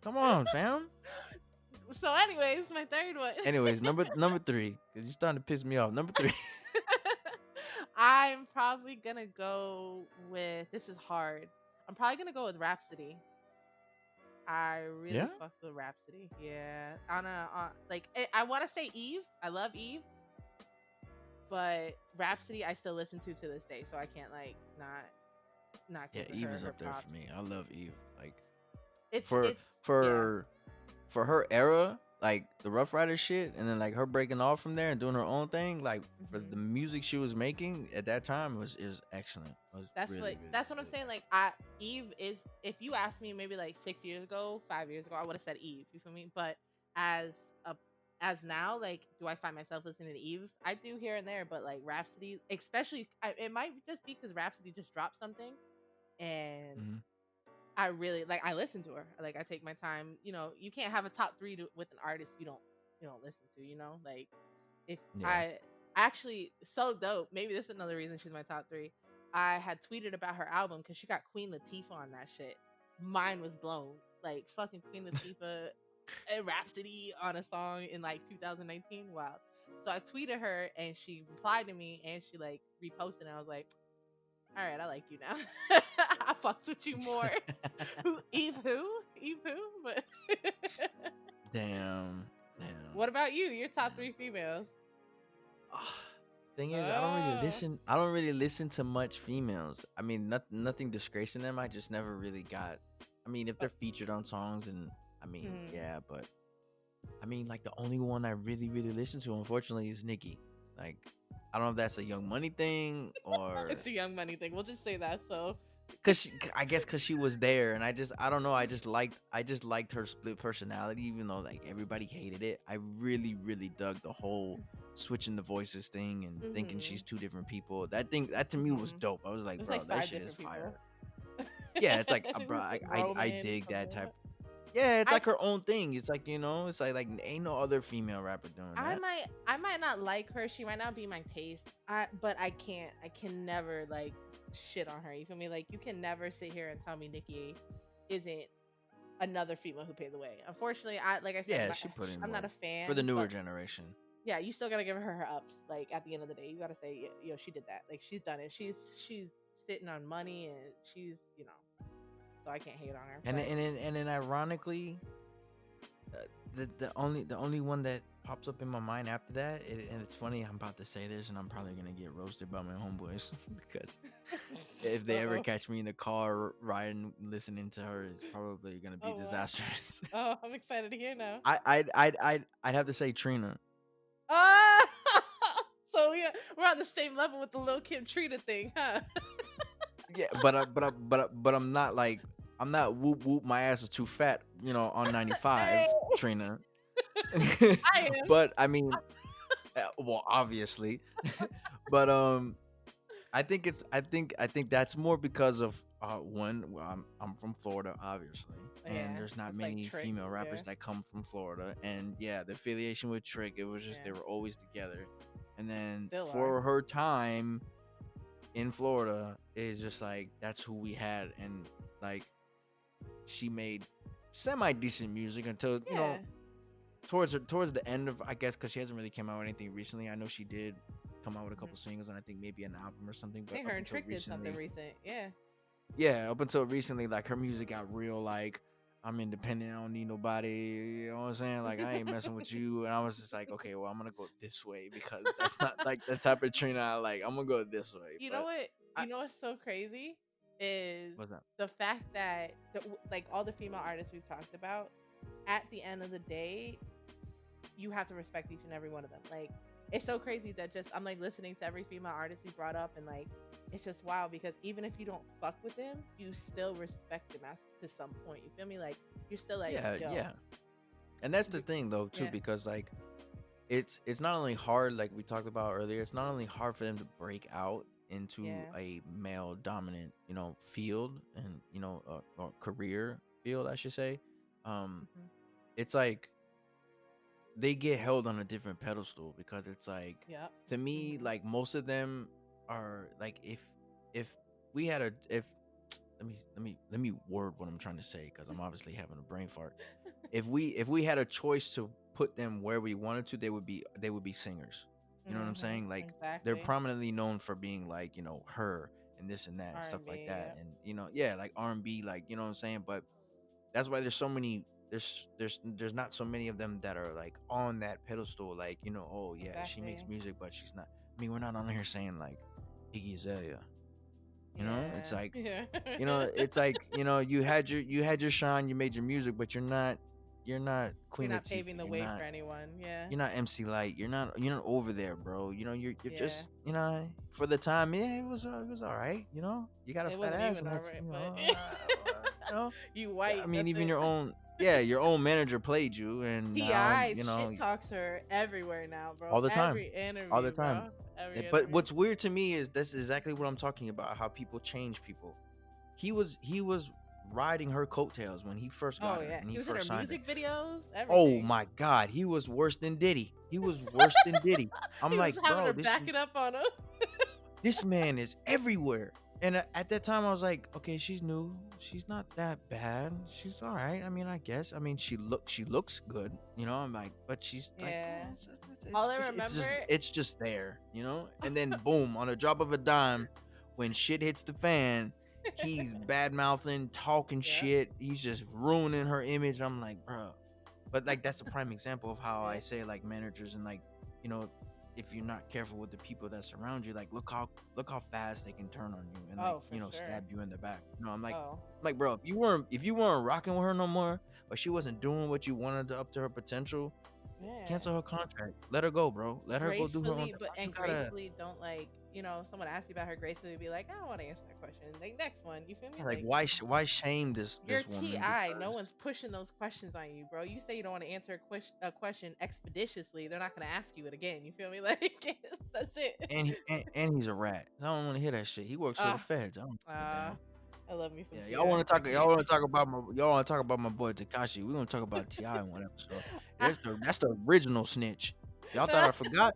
Come on, fam. so anyways, my third one. Anyways, number three, because you're starting to piss me off. Number three. I'm probably gonna go with this is hard. I'm probably gonna go with Rhapsody. I really Yeah? fucked with Rhapsody. Yeah. I want to say Eve. I love Eve, but Rhapsody I still listen to this day, so I can't like not Yeah, give Eve her is her up there props. for me. I love Eve. Like It's for yeah. for for her era, like the Rough Rider shit, and then like her breaking off from there and doing her own thing, like for the hmm music she was making at that time was is excellent. It was really, really, That's what I'm really saying. Like excellent. I Eve is if you asked me maybe like 6 years ago, 5 years ago, I would have said Eve. You feel me? But as a as now, like, do I find myself listening to Eve? I do here and there, but like Rhapsody, especially, it might just be because Rhapsody just dropped something, and Hmm. I really like. I listen to her. Like I take my time. You know, you can't have a top three with an artist you don't listen to. You know, like if Yeah. I actually so dope. Maybe this is another reason she's my top three. I had tweeted about her album because she got Queen Latifah on that shit. Mine was blown. Like fucking Queen Latifah and Rhapsody on a song in like 2019. Wow. So I tweeted her and she replied to me and she like reposted and I was like, all right, I like you now. I fucks with you more. Who Eve who? Eve who? But Damn. Damn. what about you? Your top Damn. three females. Ah, Thing is, I don't really Oh. listen. I don't really listen to much females. I mean, nothing disgracing them. I just never really got. I mean, if Oh, they're featured on songs, and I mean, mhm. yeah, but I mean, like the only one I really, really listen to, unfortunately, is Nicki. Like, I don't know if that's a Young Money thing or It's a Young Money thing. We'll just say that. So, I guess because she was there, and I don't know, I just liked her split personality, even though like everybody hated it. I really, really dug the whole switching the voices thing and thinking she's mhm, two different people. That to me was mhm. dope. I was It like, was bro, like that five shit is different people. fire. Yeah, it's like, bro, I Roman or dig that something like type. that. Yeah, it's I like her own thing. It's like, it's like ain't no other female rapper doing that. I might not like her. She might not be my taste. But I can never like shit on her. You feel me? Like you can never sit here and tell me Nicki isn't another female who paved the way. Unfortunately, I like I said, Yeah, she put in I'm not work a for the fan, newer but generation. yeah, you still gotta give her her ups. Like at the end of the day, you gotta say, she did that. Like she's done it. She's sitting on money and she's so I can't hate on her. And But then ironically, the only one that pops up in my mind after that, and it's funny, I'm about to say this, and I'm probably gonna get roasted by my homeboys because if they uh ever oh, catch me in the car riding, listening to her, it's probably gonna be oh wow, disastrous. oh I'm excited to hear now. I'd have to say Trina. Ah, so yeah, we're on the same level with the Lil Kim Trina thing, huh? Yeah, but I'm not like I'm not whoop whoop. My ass is too fat, on Hey, 95, Trina. I am. But I mean, well, obviously, but I think that's more because of One, well, I'm from Florida, obviously, and Yeah, there's not it's like many Trick. female Yeah, rappers that come from Florida. And yeah, the affiliation with Trick, it was just they yeah, were always together. And then still are. for her time in Florida, it's just like that's who we had, and like she made semi decent music until Yeah, towards the end of, I guess, because she hasn't really come out with anything recently. I know she did come out with a hmm couple singles and I think maybe an album or something, I but think her up and until Trick did something recently, recent. Yeah, yeah, up until recently, like her music got real like I'm independent, I don't need nobody. You know what I'm saying? Like I ain't messing with you. And I was just like, okay, well I'm gonna go this way because that's not like the type of Trina I like. I'm gonna go this way. you know But what? I You know what's so crazy is what's that? the fact that like all the female artists we've talked about, at the end of the day, you have to respect each and every one of them. Like it's so crazy that just I'm like listening to every female artist we brought up and like it's just wild because even if you don't fuck with them, you still respect them as to some point. You feel me? Like you're still like, Yeah, yo, yeah. And that's the you, thing though too, yeah, because like it's not only hard, like we talked about earlier, it's not only hard for them to break out into yeah, a male dominant, field, and or career field, I should say. um hmm it's like they get held on a different pedestal because it's like, yep, to me, hmm like most of them are like, if we had a if let me word what I'm trying to say because I'm obviously having a brain fart. If we had a choice to put them where we wanted to, they would be singers. You know what I'm saying? Like they're exactly. prominently known for being like, her and this and that and R stuff and like B, that. yep, And yeah, like R&B, like, you know what I'm saying? But that's why there's so many, there's not so many of them that are like on that pedestal, like, oh yeah, she makes exactly. music, but she's not. I mean, we're not on here saying like Iggy Azalea. It's Yeah, like, yeah. it's like, you had your shine, you made your music, but you're not You're Queen not paving Latifah. the You're way not for anyone. Yeah, you're not MC Light. You're not over there, bro. You're yeah. just, for the time, yeah, it was all right. You got a It fat wasn't ass, even and that's, alright, but you know, you yeah, I white. mean, That's even it. your own manager played you, and now, Ti shit talks her everywhere now, bro. all the time, Every all the interview, time. bro. Every But interview. what's weird to me is that's exactly what I'm talking about. How people change people. He was riding her coattails when he first Oh got her yeah, and he he was in her first signed her. music videos, Oh everything. my God, he was worse than Diddy. He was worse than Diddy. I'm He was like, having bro, her this back it up on him. this man is everywhere. And at that time, I was like, okay, she's new. She's not that bad. She's all right. I mean, I guess. I mean, she looks good. I'm like, but she's like, Yeah. it's, it's, All it's, I it's, it's remember. just it's just there. And then boom, on a drop of a dime, when shit hits the fan, he's bad mouthing, talking Yeah. shit. He's just ruining her image. I'm like, bro. But like that's a prime example of how I Yeah. say like managers and like, you know, if you're not careful with the people that surround you, like look how fast they can turn on you and like, Oh, for sure. stab you in the back. Oh, I'm like, bro, if you weren't rocking with her no more, or she wasn't doing what you wanted to up to her potential, yeah. cancel her contract. Let her go, bro. Let her go do her own Gracefully, thing. but Why you and gotta gracefully don't like, someone asks you about her gracefully be like, I don't want to answer that question. Like next one, you feel me? like Like why shame this you're this woman Ti. No because one's pushing those questions on you, bro. You say you don't want to answer a question expeditiously, they're not gonna ask you it again. You feel me? Like that's it. and he's a rat. I don't want to hear that shit. He works for the Ah, feds. I don't give a ah, damn. I love me some Yeah, Ti. y'all want to I talk. Y'all can't. want to talk about my boy Takashi. We gonna talk about Ti in one episode. That's the original snitch. Y'all thought I forgot.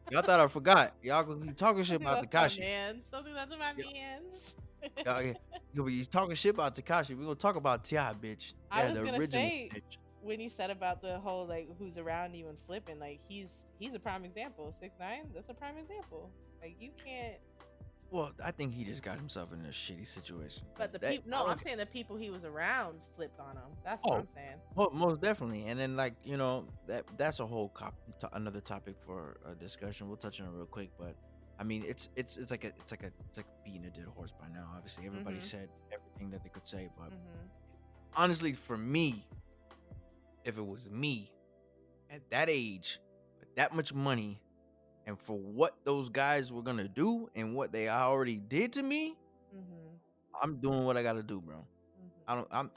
Y'all thought I forgot. Y'all gonna keep talking shit Something about that's my Takashi. man's. Something that's my man's. Y'all be talking shit about Takashi. We gonna talk about Ti, bitch. I Yeah, was the gonna original say snitch. when you said about the whole like who's around you and flipping, like he's a prime example. 6ix9ine, that's a prime example. Like you can't. Well, I think he just got himself in a shitty situation But because the that people, I no, I'm don't. saying the people he was around flipped on him. That's what Oh, I'm saying. most definitely. And then like that's a whole another topic for a discussion. We'll touch on it real quick, but I mean it's like beating a dead horse by now. Obviously, everybody Mhm. said everything that they could say, but Mhm. honestly, for me, if it was me at that age with that much money and for what those guys were gonna do and what they already did to me, Mhm. I'm doing what I gotta do, bro. I Mhm. don't. I'm.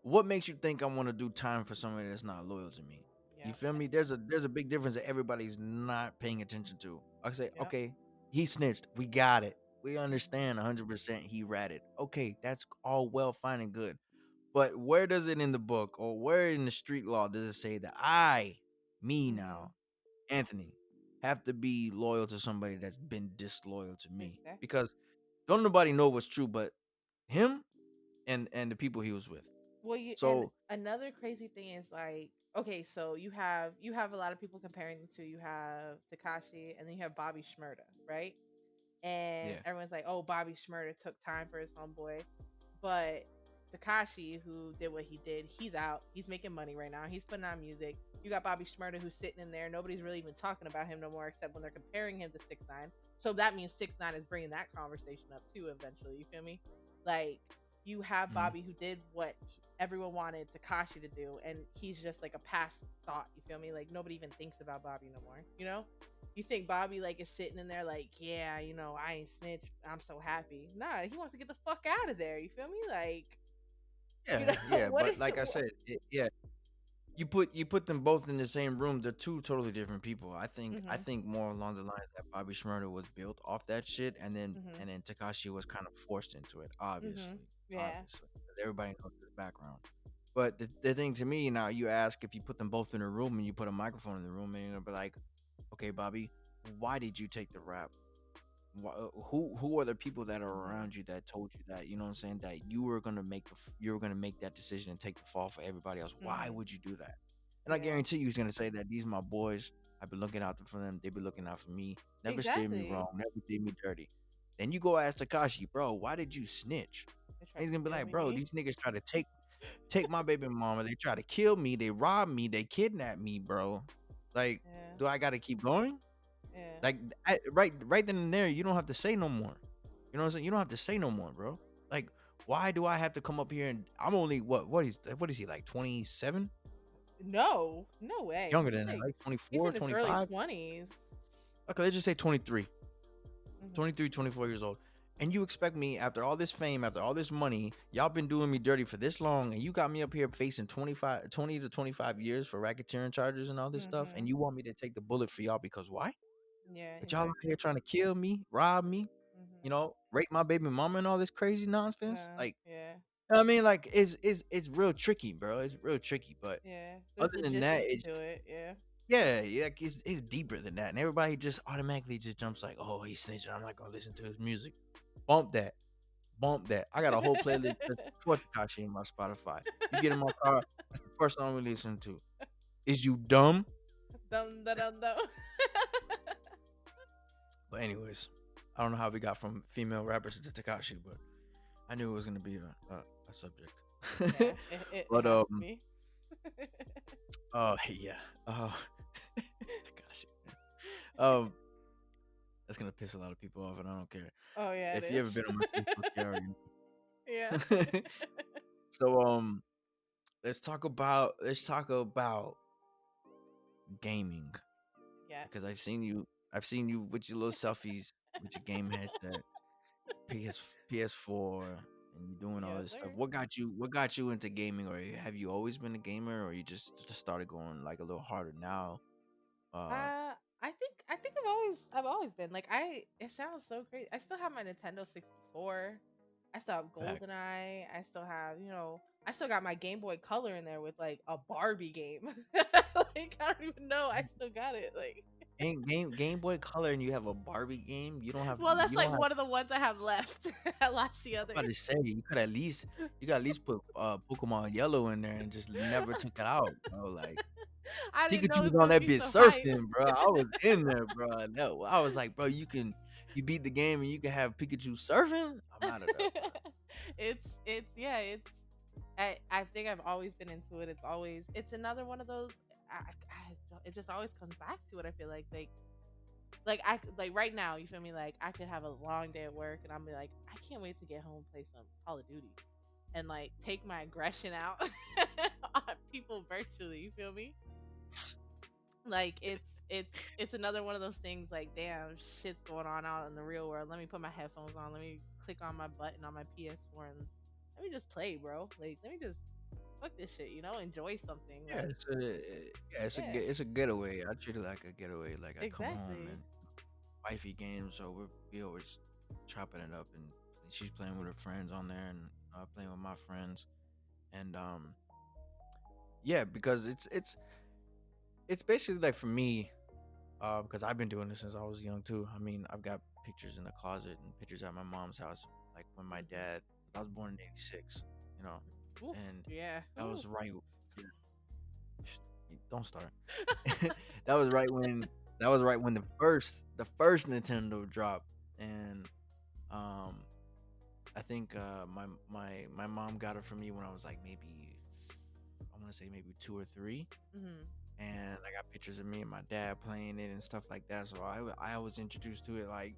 What makes you think I want to do time for somebody that's not loyal to me? You Yep. feel me? There's a big difference that everybody's not paying attention to. I say, Yep. okay, he snitched. We got it. We Mhm. understand 100% he ratted. Okay, that's all well, fine, and good. But where does it in the book or where in the street law does it say that me now, Mhm. Anthony, have to be loyal to somebody that's been disloyal to me? Exactly. Because don't nobody know what's true but him and the people he was with. Well, you and So another crazy thing is like, okay, so you have a lot of people comparing the two. You have Takashi and then you have Bobby Shmurda, right? And yeah. everyone's like, "Oh, Bobby Shmurda took time for his homeboy," but Takashi, who did what he did, he's out. He's making money right now. He's putting out music. You got Bobby Shmurda who's sitting in there. Nobody's really even talking about him no more, except when they're comparing him to 6ix9ine. So that means 6ix9ine is bringing that conversation up too eventually. You feel me? Like you have Mhm. Bobby who did what everyone wanted Takashi to do, and he's just like a past thought. You feel me? Like nobody even thinks about Bobby no more. You know? You think Bobby like is sitting in there like, yeah, I ain't snitched. I'm so happy. Nah, he wants to get the fuck out of there. You feel me? Like, you Yeah, know, yeah, what but is like I said, yeah, you put them both in the same room. They're two totally different people. I Mhm. think more along the lines that Bobby Shmurda was built off that shit, and then Mhm. and then Takashi was kind of forced into it. Mhm. Yeah. Obviously, 'cause everybody knows his background. But the thing to me now, you ask if you put them both in a room and you put a microphone in the room, and you'll be like, okay, Bobby, why did you take the rap? Who are the people that are Mhm. around you that told you that, you know what I'm saying, that you were gonna you were gonna make that decision and take the fall for everybody else? Why Mhm. would you do that? And I Yeah. guarantee you he's gonna say that these are my boys. I've been looking out for them. They've been looking out for me. Never steered me Exactly. wrong. Never did me dirty. Then you go ask Takashi, bro, why did you snitch? They tried And he's to gonna be kill like, bro, me. these niggas try to take my baby mama. They try to kill me. They rob me. They kidnap me, bro. Like, Yeah. do I gotta keep going? Yeah. Like right then and there, you don't have to say no more. You know what I'm saying? You don't have to say no more, bro. Like, why do I have to come up here and I'm only what is he like 27? No. No way. Younger than that, like He's 24, in his early 25? 20s. Okay, let's just say 23. Mhm. 23, 24 years old. And you expect me after all this fame, after all this money, y'all been doing me dirty for this long, and you got me up here facing 20 to 25 years for racketeering charges and all this stuff, and Mhm. you want me to take the bullet for y'all because why? Yeah, But y'all out here exactly. trying to kill me, rob me, Mhm. rape my baby mama and all this crazy nonsense. Like, Yeah. you know what I mean, like it's real tricky, bro. It's real tricky. But Yeah. There's other than that, logistics it's to it. Yeah. yeah, like it's deeper than that. And everybody just automatically just jumps like, oh, he's snitching. I'm not gonna listen to his music. Bump that, bump that. I got a whole playlist just for Takashi in my Spotify. You get in my car, that's the first song we listen to. Is you dumb? Dum da dum dum. But anyways, I don't know how we got from female rappers to Takashi, but I knew it was gonna be a subject. Yeah, it But has to be. oh yeah, oh Takashi, man. Um, that's gonna piss a lot of people off, and I don't care. Oh yeah, it If you ever is. been on my Facebook, you already Yeah. know. So let's talk about gaming Yes. because I've seen you with your little selfies with your game headset, PS4, and you doing all Yes, this stuff. sir. What got you into gaming, or have you always been a gamer, or you just started going like a little harder now? Uh, I think I've always been like I. It sounds so crazy. I still have my Nintendo 64. I still have Fact. GoldenEye. I still have I still got my Game Boy Color in there with like a Barbie game. Like I don't even know. I still got it. Like Game Boy Color, and you have a Barbie game. You don't have well, that's you don't like have. one of the ones I have left. I lost the I'm others. about to say you could at least put Pokemon Yellow in there and just never took it out, bro. Like I didn't Pikachu know it was was on gonna that be bitch so hype. surfing, bro. I was in there, bro. No, I was like, bro, you beat the game and you can have Pikachu surfing. I'm out of there, bro. It's yeah, I think I've always been into it. It's another one of those. It just always comes back to it. I feel like right now. You feel me? Like I could have a long day at work, and I'm be like, I can't wait to get home and play some Call of Duty, and like take my aggression out on people virtually. You feel me? Like it's another one of those things. Like damn, shit's going on out in the real world. Let me put my headphones on. Let me click on my button on my PS4 and let me just play, bro. Like let me just fuck this shit. Enjoy something. Yeah, Like yeah, it's a getaway. I treat it like a getaway. Like I come home exactly. and wifey games, so we always chopping it up, and she's playing with her friends on there, and playing with my friends, and yeah, because it's basically like for me, because I've been doing this since I was young too. I mean, I've got pictures in the closet and pictures at my mom's house, like when my Mhm. dad, 'cause I was born in '86, you know, Oof. and Yeah. that was Oof. right. Yeah, don't start. that was right when that was right when the first Nintendo dropped, and um, I think my mom got it for me when I was like maybe I want to say maybe 2 or 3, Mhm. and I got pictures of me and my dad playing it and stuff like that. So I was introduced to it like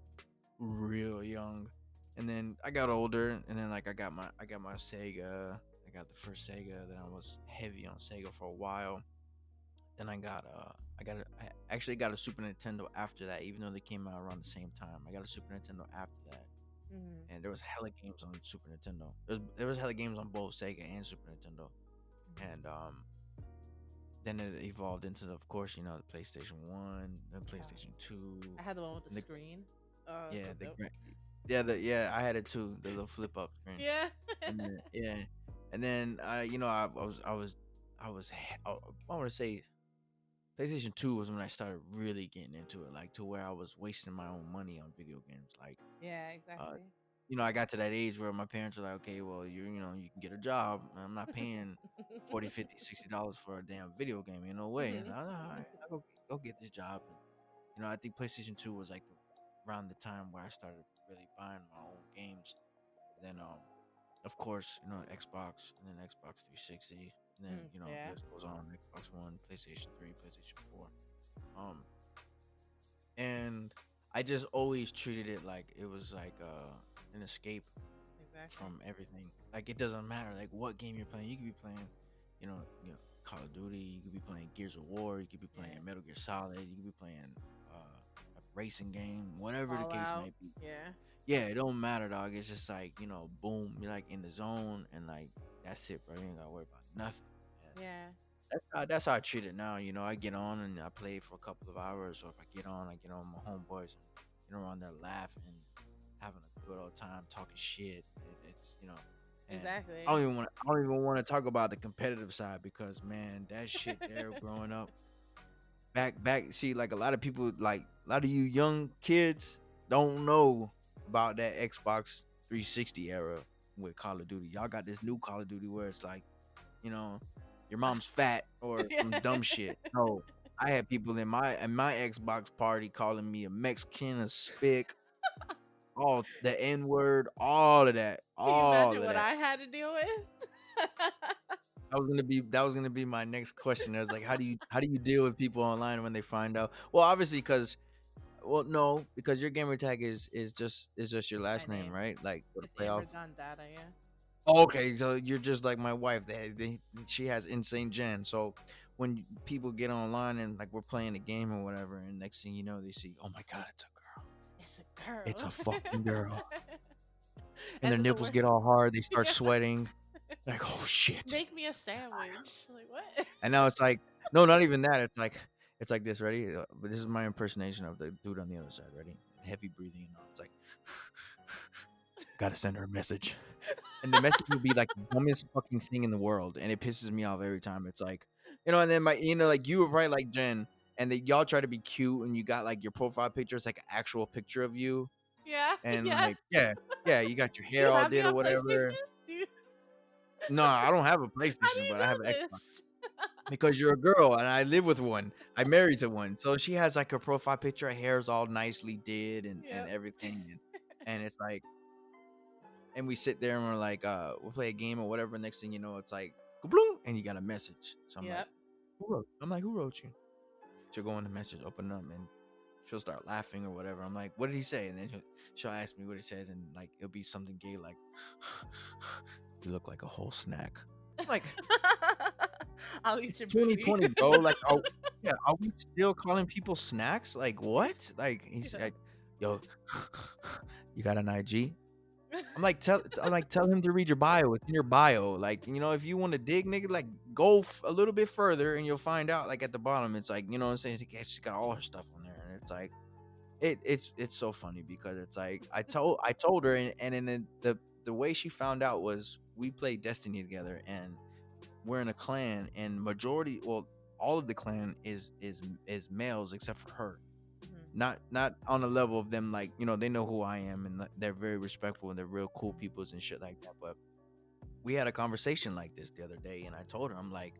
real young, and then I got older, and then like I got my Sega. I got the first Sega. Then I was heavy on Sega for a while. Then I actually got a Super Nintendo after that, even though they came out around the same time. I got a Super Nintendo after that, Mhm. and there was hella games on Super Nintendo. There was hella games on both Sega and Super Nintendo, Mhm. and then it evolved into, of course, the PlayStation One, then Oh, PlayStation Two, I had the one with the and the screen. Oh, yeah so the dope. gra- yeah I had it too, the little flip up screen, Yeah. and then yeah, and then I was I want to say PlayStation 2 was when I started really getting into it, like to where I was wasting my own money on video games. Like, Yeah, uh, exactly. I got to that age where my parents were like, okay, well, you can get a job. I'm not paying 40, 50, $60 for a damn video game. Ain't no way. And Mhm. all right, I'll go get this job. And, I think PlayStation 2 was like around the time where I started really buying my own games. And then, of course, Xbox, and then Xbox 360. And then, the Yeah. list goes on: Xbox One, PlayStation 3, PlayStation 4. Um, and I just always treated it like it was like an escape Exactly. from everything. Like it doesn't matter like what game you're playing. You could be playing, Call of Duty. You could be playing Gears of War. You could be playing Yeah. Metal Gear Solid. You could be playing a racing game. Whatever the case Fallout. may be. Yeah. Yeah, it don't matter, dog. It's just like boom, you're like in the zone, and like that's it, bro. You ain't gotta worry about nothing. Yeah. That's how I treat it now. I get on and I play for a couple of hours, or if I get on with my homeboys, and around there laughing, having a good old time, talking shit. It's and Exactly. I don't even want to talk about the competitive side because man, that shit there growing up, back. See, like a lot of people, like a lot of you young kids, don't know about that Xbox 360 era with Call of Duty. Y'all got this new Call of Duty where it's like you know, your mom's fat or Yeah. some dumb shit. No, I had people in my Xbox party calling me a Mexican, a spick, all the N word, Can you all imagine of what that. I had to deal with? That was gonna be my next question. I was like, how do you deal with people online when they find out? Well, obviously, no, because your gamer tag is just your My last name, name. right? Like for the It's playoff. Amber Gun Data, yeah. Okay, so you're just like my wife. She has insane gen. So when people get online and like we're playing a game or whatever, and next thing you know, they see, oh my god, it's a girl. It's a girl. It's a fucking girl. And And their then the nipples word get all hard. They start yeah. sweating. Like, oh shit. Make me a sandwich. Like what? And now it's like, no, not even that. It's like this. Ready? But this is my impersonation of the dude on the other side. Ready? Heavy breathing and all. It's like, gotta send her a message. And the message would be like the dumbest fucking thing in the world, and it pisses me off every time. It's like, and then like you were probably like Jen, and they y'all try to be cute, and you got like your profile picture is like an actual picture of you, Yeah, and yeah. like yeah, you got your Do hair you all have me did or on whatever. PlayStation? Do you No, I don't have a how do PlayStation, you but I have an know Xbox this? because you're a girl, and I live with one. I'm married to one, so she has like her profile picture, her hair's all nicely did, and Yep. everything, and it's like and we sit there and we're like, we'll play a game or whatever. Next thing you know, it's like, bloom, and you got a message. So I'm like, Yep. who wrote? I'm like, who wrote you? She'll go in the message, open it up, and she'll start laughing or whatever. I'm like, what did he say? And then she'll ask me what it says, and like it'll be something gay, like, you look like a whole snack. I'm like, I'll eat it's your booty. 2020, bro. Like, yeah, are we still calling people snacks? Like, what? Like, he's Yep. like, yo, you got an IG? I'm like, tell him to read your bio. It's in your bio. Like, if you want to dig, nigga, like, go a little bit further, and you'll find out. Like at the bottom, it's like, what I'm saying. She's got all her stuff on there, and it's like, it's so funny because it's like I told her, and then the way she found out was we played Destiny together, and we're in a clan, and majority, well, all of the clan is males except for her. Mhm. Not on the level of them, like, they know who I am, and they're very respectful, and they're real cool peoples and shit like that. But we had a conversation like this the other day, and I told her, I'm like,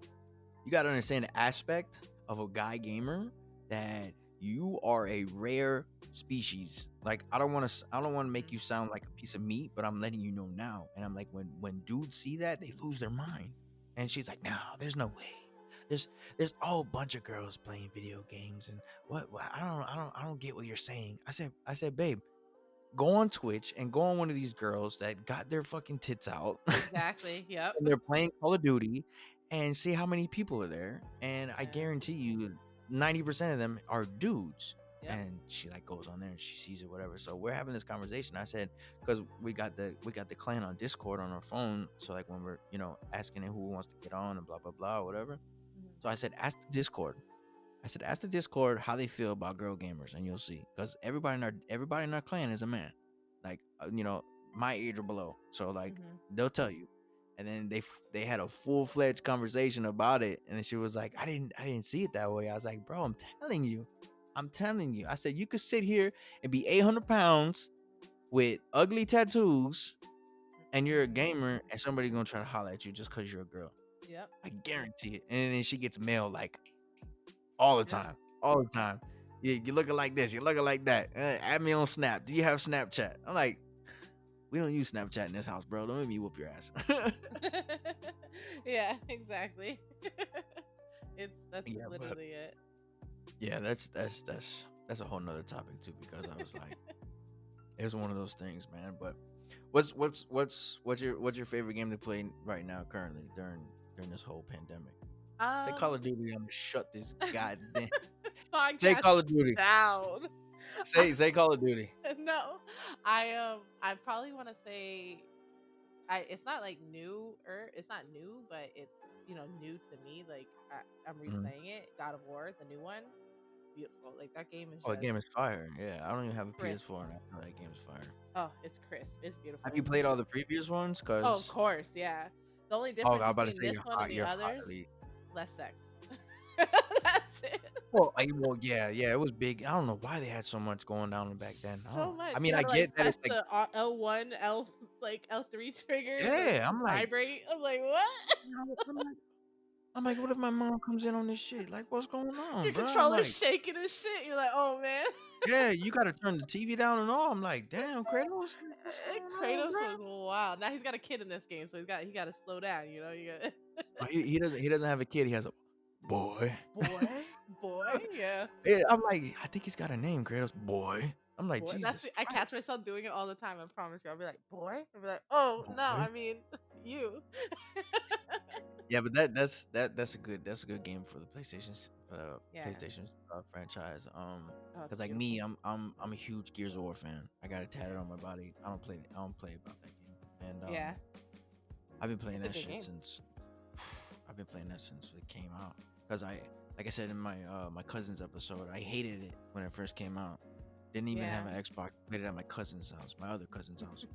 you got to understand the aspect of a guy gamer, that you are a rare species. Like, I don't want to make Mhm. you sound like a piece of meat, but I'm letting you know now. And I'm like, when dudes see that, they lose their mind. And she's like, no, there's no way. There's there's a whole bunch of girls playing video games, and what I don't get what you're saying. I said, babe, go on Twitch and go on one of these girls that got their fucking tits out Exactly. Yep. and they're playing Call of Duty, and see how many people are there. And I Yeah. guarantee you 90% of them are dudes. Yep. And she like goes on there and she sees it, whatever. So we're having this conversation. I said, because we got the clan on Discord on our phone. So like when we're, asking it who wants to get on and blah blah blah or whatever. Mhm. So I said, ask the Discord. I said, ask the Discord how they feel about girl gamers, and you'll see. Because everybody in our clan is a man, like, my age or below. So like, Mhm. they'll tell you. And then they had a full-fledged conversation about it, and then she was like, I didn't see it that way. I was like, bro, I'm telling you. I said, you could sit here and be 800 pounds with ugly tattoos, and you're a Mhm. gamer, and somebody gonna try to holler at you just because you're a girl. Yep. I guarantee it. And then she gets mail like all the Yep. time, all the time. You're looking like this, you're looking like that. Add me on Snap. Do you have Snapchat? I'm like, we don't use Snapchat in this house, bro. Don't make me whoop your ass. Yeah. Exactly. That's Yeah, but literally it. yeah, that's a whole nother topic too, because I was like, it was one of those things, man. But what's your favorite game to play right now, currently, during this whole pandemic? Say Call Um. of Duty. I'm gonna shut this goddamn. Say Podcast Call of Duty. down. Say Call of Duty. No, I probably want to say I. It's not like new or it's not new, but it's new to me. Like I'm Mhm. replaying it. God of War, the new one, beautiful. Like that game is Oh, the just game is fire. Yeah, I don't even have a crisp. PS4, and I know that game is fire. Oh, it's crisp. It's Have you beautiful. played all the previous ones? Oh, of Cause course, yeah. The only oh, difference I'm about to between say this one and the you're others, highly. less sex. That's it. Well, yeah, yeah, it was big. I don't know why they had so much going down back then. I So don't. I much. You mean, I gotta like get that press it's like, the L1, L3 triggers, like yeah. I'm like, vibrate. I'm like, what? I'm like, what if my mom comes in on this shit? Like, what's going Your on, bro? I'm controller's like, shaking and shit. You're like, oh man. yeah, you got to turn the TV down and all. I'm like, damn, Kratos, like, what's going on, Kratos bro? was wild. Now he's got a kid in this game, so he got to slow down. You got Oh, he doesn't have a kid. He has a boy. boy, yeah, Yeah, I'm like, I think he's got a name, Kratos. Boy. I'm like, boy. Jesus I catch Christ, myself doing it all the time. I promise you. I'll be like, boy. I'll be like, oh no, boy. I mean you. Yeah, but that's a good game for the Yeah. PlayStation franchise. Oh, it's Cause like me, beautiful. I'm a huge Gears of War fan. I got it tatted on my body. I don't play about that game, and Yeah, I've been playing it's a that good shit game. since I've been playing that since it came out. Cause like I said in my cousin's episode, I hated it when it first came out. Didn't even have Yeah. an Xbox. Played it at my cousin's house, my other cousin's house,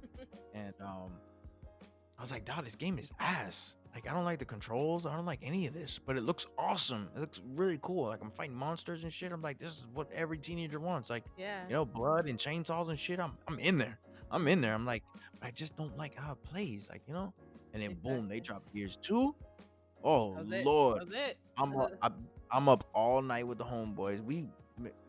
and I was like, "Dog, this game is ass. Like, I don't like the controls. I don't like any of this, but it looks awesome. It looks really cool. Like, I'm fighting monsters and shit. I'm like, this is what every teenager wants. Like, Yeah. blood and chainsaws and shit. I'm in there. I'm in there. I'm like, but I just don't like how it plays. Like, And then boom, they Exactly. drop Gears 2. Oh That was it. Lord, That was it. I'm up. I'm up all night with the homeboys.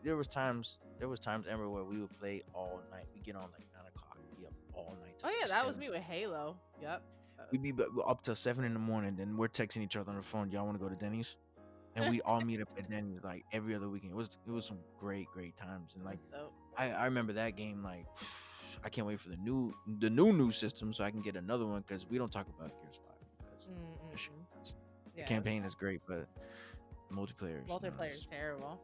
There was times, Amber, where we would play all night. We get on like 9 o'clock. Be up all night till Oh like yeah, that was 7. me with Halo. Yep. We'd be up till 7 in the morning. Then we're texting each other on the phone. Y'all want to go to Denny's? And we all meet up at Denny's like every other weekend. It was some great times. And like That's dope. I remember that game. Like I can't wait for the new system so I can get another one, because we don't talk about Gears 5. Because that shit Mm-mm. is- the Yeah, campaign is great, but multiplayer is not multiplayer is as. terrible.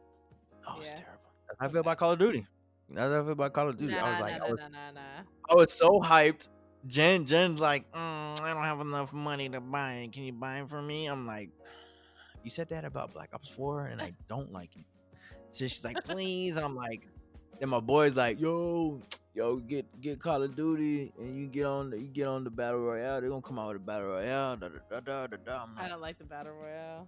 Oh, it's Yeah, terrible. That's how I so feel about bad. Call of Duty. That's how I feel about Call of Duty. I was Nah, like, nah, nah, nah, nah, nah. I was so hyped. Jen's like, I don't have enough money to buy it. Can you buy it for me? I'm like, you said that about Black Ops 4, and I don't like it. So she's like, please. And I'm like, Then my boy's like, yo, get Call of Duty and you get on the battle royale. They're gonna come out with a battle royale. Da, da, da, da, da, da. I'm I like, don't like the battle royale.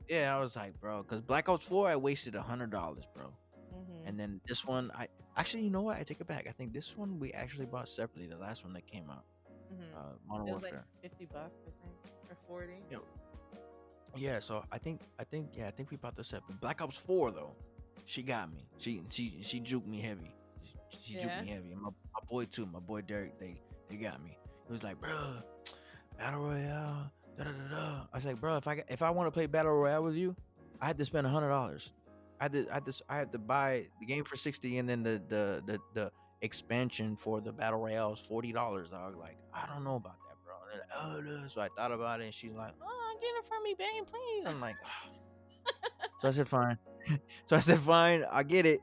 yeah, I was like, bro, because Black Ops 4, I wasted $100, bro. Mhm. And then this one, I actually, you know what? I take it back. I think this one we actually bought separately. The last one that came out, Mhm. Modern It was like Warfare. $50, I think, or 40. Yeah, yeah. So I think we bought the set. But Black Ops 4 though, she got me. She juked me heavy. She juked Yeah. me heavy. And my boy too. My boy Derek, they got me. He was like, bro, battle royale. Da, da, da, da. I was like, bro, if I want to play battle royale with you, I had to spend $100. I had to buy the game for 60, and then the expansion for the battle royale is $40. I was like, I don't know about that, bro. And they're like, oh, no. So I thought about it, and she's like, oh, get it for me, bang, please. I'm like, so I said, fine. So I said, fine, I get it.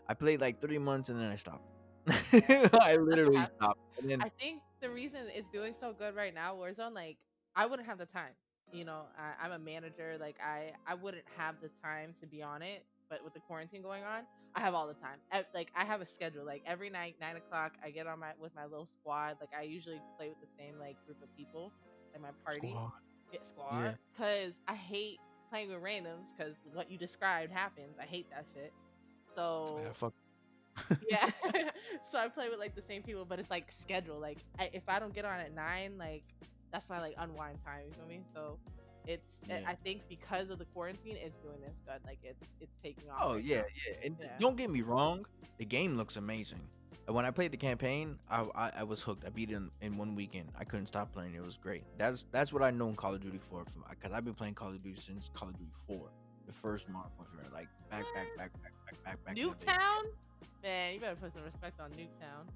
I played like 3 months, and then I stopped. I That's what literally happened. stopped, and then I think the reason it's doing so good right now, Warzone, like I wouldn't have the time. I'm a manager. Like I wouldn't have the time to be on it. But with the quarantine going on, I have all the time. Like I have a schedule. Like every night, 9 o'clock, I get on my with my little squad. Like I usually play with the same like group of people in my party, squad. get squad. Yeah, Cause I hate playing with randoms. Cause what you described happens. I hate that shit. yeah, So fuck. yeah. So I play with like the same people, but it's like schedule. Like if I don't get on at 9, like that's my like unwind time. You feel me? So Yeah. I think because of the quarantine, it's doing this good. Like it's taking off Oh right yeah, now. yeah. And Yeah. don't get me wrong, the game looks amazing. And when I played the campaign, I was hooked. I beat it in 1 weekend. I couldn't stop playing. It was great. That's what I know in Call of Duty for, because I've been playing Call of Duty since Call of Duty 4, the first Modern Warfare, like What? back in the day. Nuketown? Man, you better put some respect on Nuketown.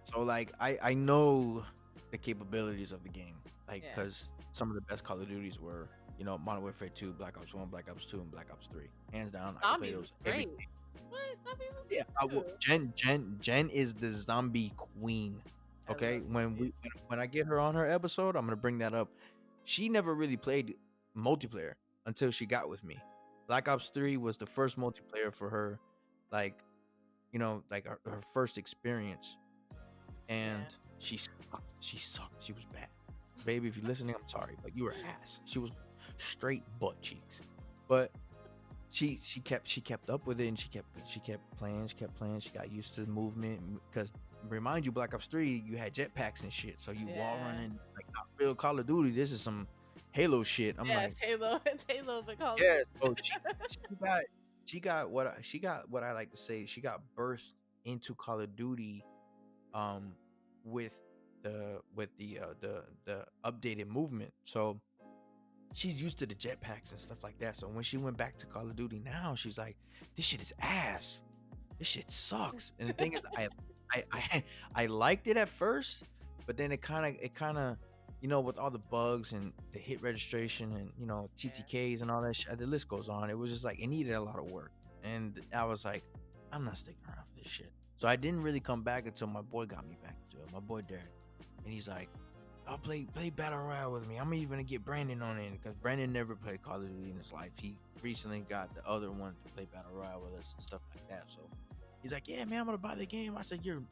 So like I know the capabilities of the game, like Yeah. because some of the best Call of Duties were, Modern Warfare 2, Black Ops 1, Black Ops 2, and Black Ops 3. Hands down, I could play Zombies was those every. great. What? Zombies was Yeah, I will. good too. Jen is the zombie queen. I Okay, love zombies. when I get her on her episode, I'm gonna bring that up. She never really played multiplayer until she got with me. Black Ops 3 was the first multiplayer for her, like like her first experience, and Yeah. she sucked. She sucked. She was bad. Baby, if you're listening, I'm sorry, but you were ass. She was straight butt cheeks. But she kept up with it, and she kept playing, she got used to the movement, because remind you, Black Ops 3, you had jetpacks and shit, so you wall Yeah. running like not real Call of Duty. This is some Halo shit. I'm Yeah, like, it's Halo. It's Halo, but Call of yeah. Duty. So she got what I like to say, she got birthed into Call of Duty, um with the updated movement. So she's used to the jetpacks and stuff like that. So when she went back to Call of Duty now, she's like, this shit is ass. This shit sucks. And the thing is, I liked it at first, but then it kind of with all the bugs and the hit registration and Yeah. TTKs and all that shit, the list goes on. It was just like it needed a lot of work, and I was like, I'm not sticking around for this shit. So I didn't really come back until my boy got me back into it. My boy Derek, and he's like, I'll play Battle Royale with me. I'm even gonna get Brandon on it, because Brandon never played Call of Duty in his life. He recently got the other one to play Battle Royale with us and stuff like that. So he's like, yeah, man, I'm gonna buy the game. I said you're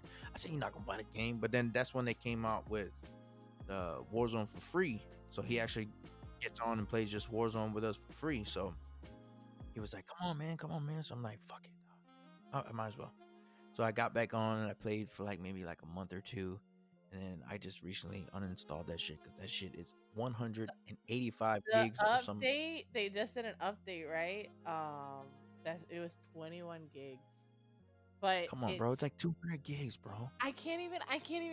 not gonna buy the game. But then that's when they came out with the Warzone for free. So he actually gets on and plays just Warzone with us for free. So he was like, come on, man. So I'm like, fuck it, I might as well. So I got back on and I played for like maybe like a month or two. And then I just recently uninstalled that shit, because that shit is 185 The gigs or some. update, they just did an update, right? That it was 21 gigs. But Come on, bro. It's it's like 200 gigs, bro. I can't even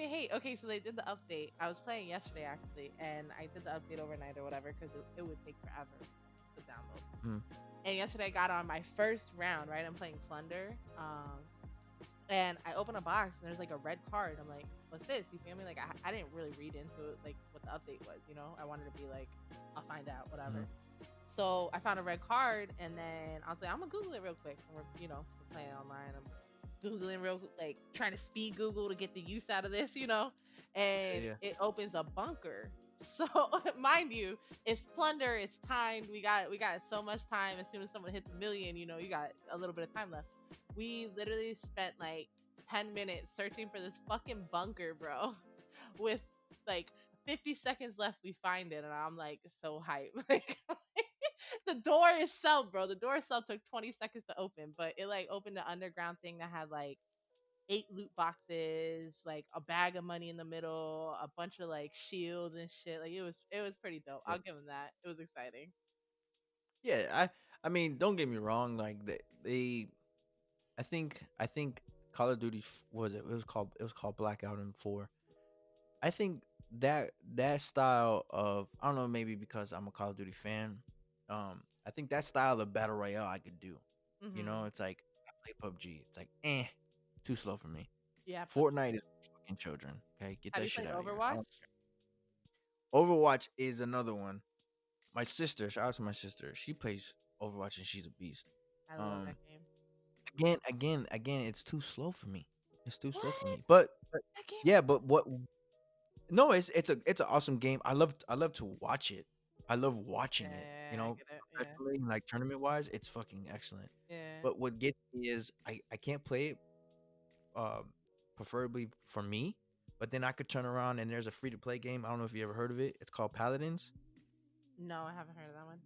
hate. Okay, so they did the update. I was playing yesterday actually, and I did the update overnight or whatever because it would take forever to download. Mm, And yesterday I got on my first round, right? I'm playing Plunder. And I open a box and there's like a red card. I'm like, what's this? You feel me? Like I didn't really read into it, like what the update was, you know? I wanted to be like, I'll find out, whatever. mm. So I found a red card, and then I was like, I'm gonna Google it real quick. And we're playing online. I'm Googling real, like trying to speed Google to get the use out of this, Yeah, and yeah. it opens a bunker. So mind you, it's Plunder, it's timed. We got so much time. As soon as someone hits a million, you got a little bit of time left. We literally spent like 10 minutes searching for this fucking bunker, bro. With like 50 seconds left, we find it, and I'm like so hyped. Like the door itself, bro. The door itself took 20 seconds to open, but it like opened the underground thing that had like 8 loot boxes, like a bag of money in the middle, a bunch of like shields and shit. Like it was pretty dope. Yeah. I'll give him that. It was exciting. Yeah, I mean, don't get me wrong. Like they I think Call of Duty was it was called Blackout and 4. I think that style of, I don't know, maybe because I'm a Call of Duty fan. I think that style of battle royale I could do. Mhm. It's like I play PUBG. It's like too slow for me. Yeah, Fortnite PUBG. is for fucking children. Okay, get Have that you shit played out of here. I Overwatch? don't. Overwatch is another one. My sister, shout out to my sister. She plays Overwatch and she's a beast. I love Um, that game. again, it's too slow for me. It's too slow for What? me. But That game is yeah, but what? No, it's an awesome game. I love to watch it. I love watching it. yeah, I get it. Yeah. Professionally, like tournament wise, it's fucking excellent. Yeah. But what gets me is I can't play it, um, preferably for me. But then I could turn around and there's a free to play game. I don't know if you ever heard of it. It's called Paladins. No, I haven't heard of that one.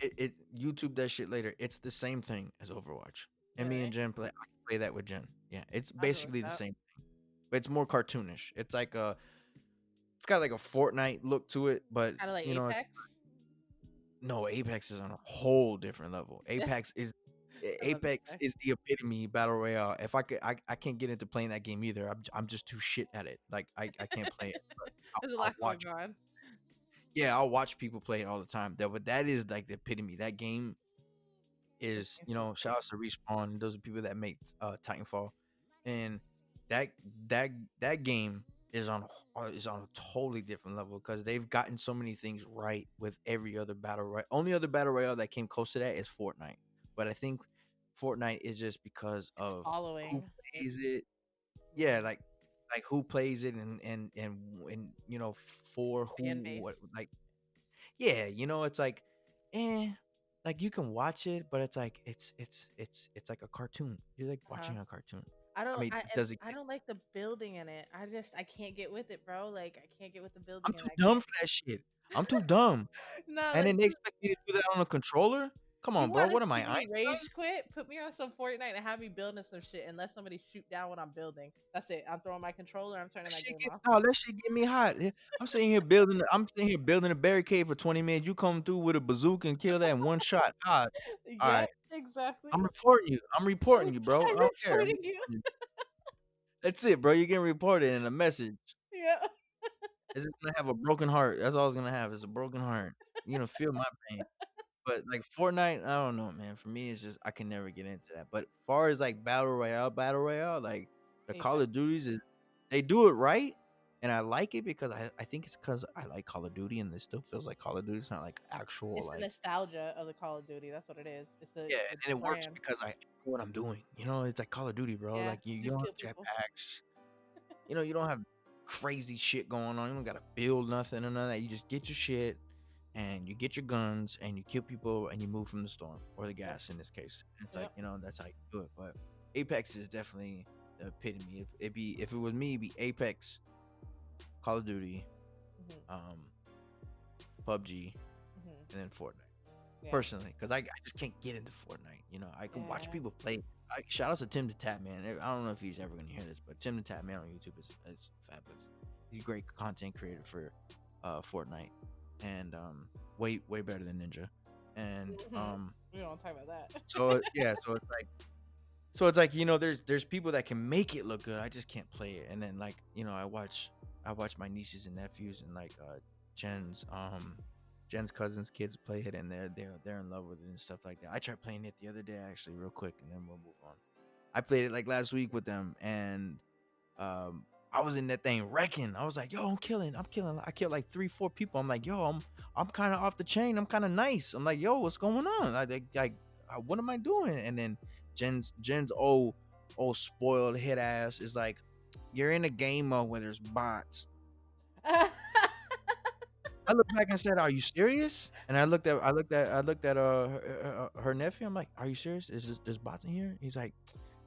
It YouTube that shit later. It's the same thing as Overwatch. And me and Really? Jen play. I can play that with Jen. Yeah, it's I'll have to look basically it the up. same thing, but it's more cartoonish. It's got like a Fortnite look to it, but Kind of like it's Apex. no, Apex is on a whole different level. I love Apex Apex. is the epitome battle royale. If I could, I can't get into playing that game either. I'm just too shit at it. Like I can't play it. But There's a I'll lot going watch. on. Yeah, I'll watch people play it all the time. But that is like the epitome. That game That is, game's so shout good. outs to Respawn. Those are people that make Titanfall, and that that that game is on a totally different level because they've gotten so many things right with every other battle royale. Only other battle royale that came close to that is Fortnite, but I think Fortnite is just because It's of who following. plays it. Yeah, Yeah. like who plays it and for Its fan who, what, base. like, yeah, it's like, eh, like you can watch it, but it's like it's like a cartoon. You're like Uh-huh. watching a cartoon. I I don't mean, I and does it I get? don't like the building in it. I can't get with it, bro. Like I can't get with the I'm building in too that dumb game. for that shit. I'm too dumb, No, and like then they expect me to do that on a controller. Come you on, bro. want to What am I, see me Einstein? rage quit? Put me on some Fortnite and have me building some shit and let somebody shoot down what I'm building. That's it. I'm throwing my controller. I'm turning that game off. That shit get me hot. Yeah, I'm sitting here building a barricade for 20 minutes. You come through with a bazooka and kill that in one shot. All Yep, right. exactly. I'm reporting you. I'm reporting you, bro. I I'm don't care. reporting you. That's it, bro. You're getting reported in a message. Yeah. It's just gonna have a broken heart. That's all it's gonna have is a broken heart. You're gonna feel my pain. But like Fortnite, I don't know, man. For me, it's just I can never get into that. But far as like battle royale, like the Call Apex. of Duties is they do it right, and I like it because I think it's because I like Call of Duty, and it still feels like Call of Duty. It's not like actual It's the like, nostalgia of the Call of Duty. That's what it is. It's the yeah, the and it works brand. because I know what I'm doing. It's like Call of Duty, bro. Yeah, Like you just don't kill have people. jetpacks. You don't have crazy shit going on. You don't gotta build nothing or none of that. You just get your shit and you get your guns and you kill people and you move from the storm or the Yep. gas in this case. And it's like, Yep. that's how you do it. But Apex is definitely the epitome. If it was me, it'd be Apex, Call of Duty, Mhm. um, PUBG, Mhm. and then Fortnite. Yeah. Personally, because I just can't get into Fortnite. I can watch Yeah. people play. Shout out to Tim the Tap Man. I don't know if he's ever gonna hear this, but Tim the Tap Man on YouTube is fabulous. He's a great content creator for Fortnite, and way better than Ninja. And Mhm. We don't talk about that. so yeah, so it's like there's people that can make it look good. I just can't play it. And then like I watch my nieces and nephews and like Jen's cousins kids play it and they're in love with it and stuff like that. I tried playing it the other day actually real quick and then we'll move on. I played it like last week with them and um I was in that thing wrecking. I was like, yo, I'm killing. I killed like 3-4 people. I'm like, yo, I'm kind of off the chain. I'm kind of nice. I'm like, yo, what's going on? What am I doing? And then Jen's old spoiled head ass is like, you're in a game mode where there's bots. I looked back and said, "Are you serious?" And I looked at her nephew. I'm like, "Are you serious? There's bots in here?" He's like,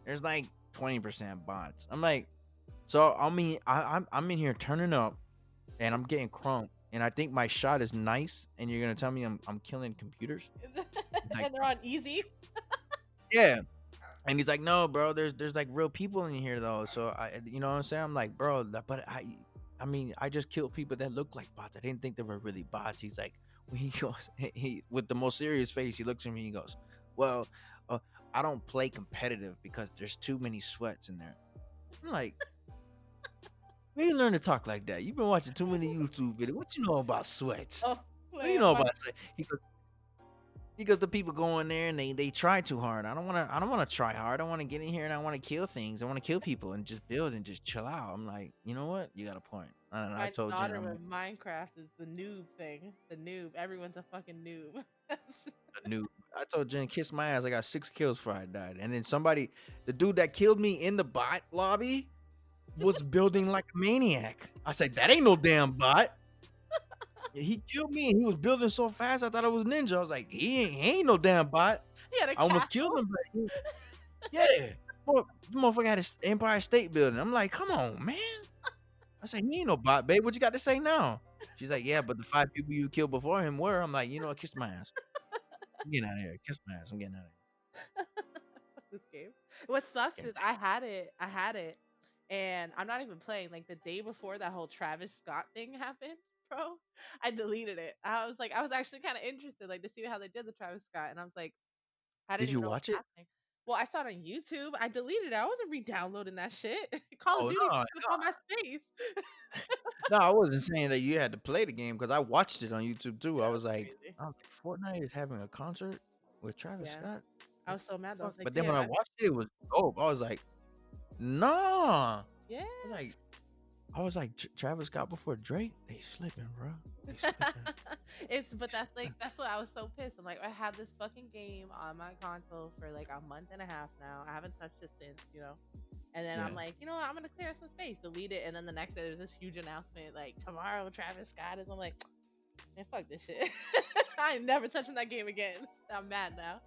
"There's like 20% bots." I'm like, "So I mean, I'm in here turning up, and I'm getting crunk, and I think my shot is nice, and you're gonna tell me I'm killing computers?" He's like, And they're on easy. "Yeah." And he's like, "No, bro. There's like real people in here though. So you know what I'm saying? I'm like, bro, but I mean, I just killed people that look like bots. I didn't think they were really bots." He's like, when he goes, he with the most serious face, he looks at me. He goes, "Well, uh, I don't play competitive because there's too many sweats in there." I'm like, where you learn to talk like that? You've been watching too many YouTube videos. What you know about sweats? Oh What do you man, know my about sweat? Because the people go in there and they try too hard. I don't wanna try hard. I wanna get in here and I wanna kill things. I wanna kill people and just build and just chill out. I'm like, you know what? You got a point. I my told Jen, daughter I'm with Minecraft is the noob thing. The noob. Everyone's a fucking noob. a noob. I told Jen, kiss my ass. I got 6 kills before I died. And then the dude that killed me in the bot lobby was building like a maniac. I said, that ain't no damn bot. He killed me and he was building so fast. I thought it was Ninja. I was like, he ain't no damn bot. He had a I almost killed castle. him, but yeah. Motherfucker had an Empire State Building. I'm like, come on, man. I said, he ain't no bot, babe. What you got to say now? She's like, yeah, but the 5 people you killed before him were. I'm like, you know what? Kiss my ass. I'm getting out of here. Kiss my ass. I'm getting out of This game. What sucks here. is I had it, and I'm not even playing. Like the day before that whole Travis Scott thing happened, bro, I deleted it. I was like, I was actually kind of interested, like to see how they did the Travis Scott, and I was like, I Did didn't you even know what watch was it? happening. Well, I saw it on YouTube. I deleted it. I wasn't re-downloading that shit. Call of Oh Duty no, took up all my space. no, I wasn't saying that you had to play the game because I watched it on YouTube too. Yeah, it was crazy. I was like, Fortnite is having a concert with Travis Yeah, Scott. I What was so mad. the I fuck? was like, But then when damn. I watched it, it was dope. I was like, nah. Yeah. I was like, Travis Scott before Drake. They slipping, bro. They slipping. But They that's why I was so pissed. I'm like, I had this fucking game on my console for like a month and a half now. I haven't touched it since. And then I'm Yeah. like, you know what? I'm gonna clear some space, delete it, and then the next day there's this huge announcement like tomorrow Travis Scott is. I'm like, man, fuck this shit. I ain't never touching that game again. I'm mad now.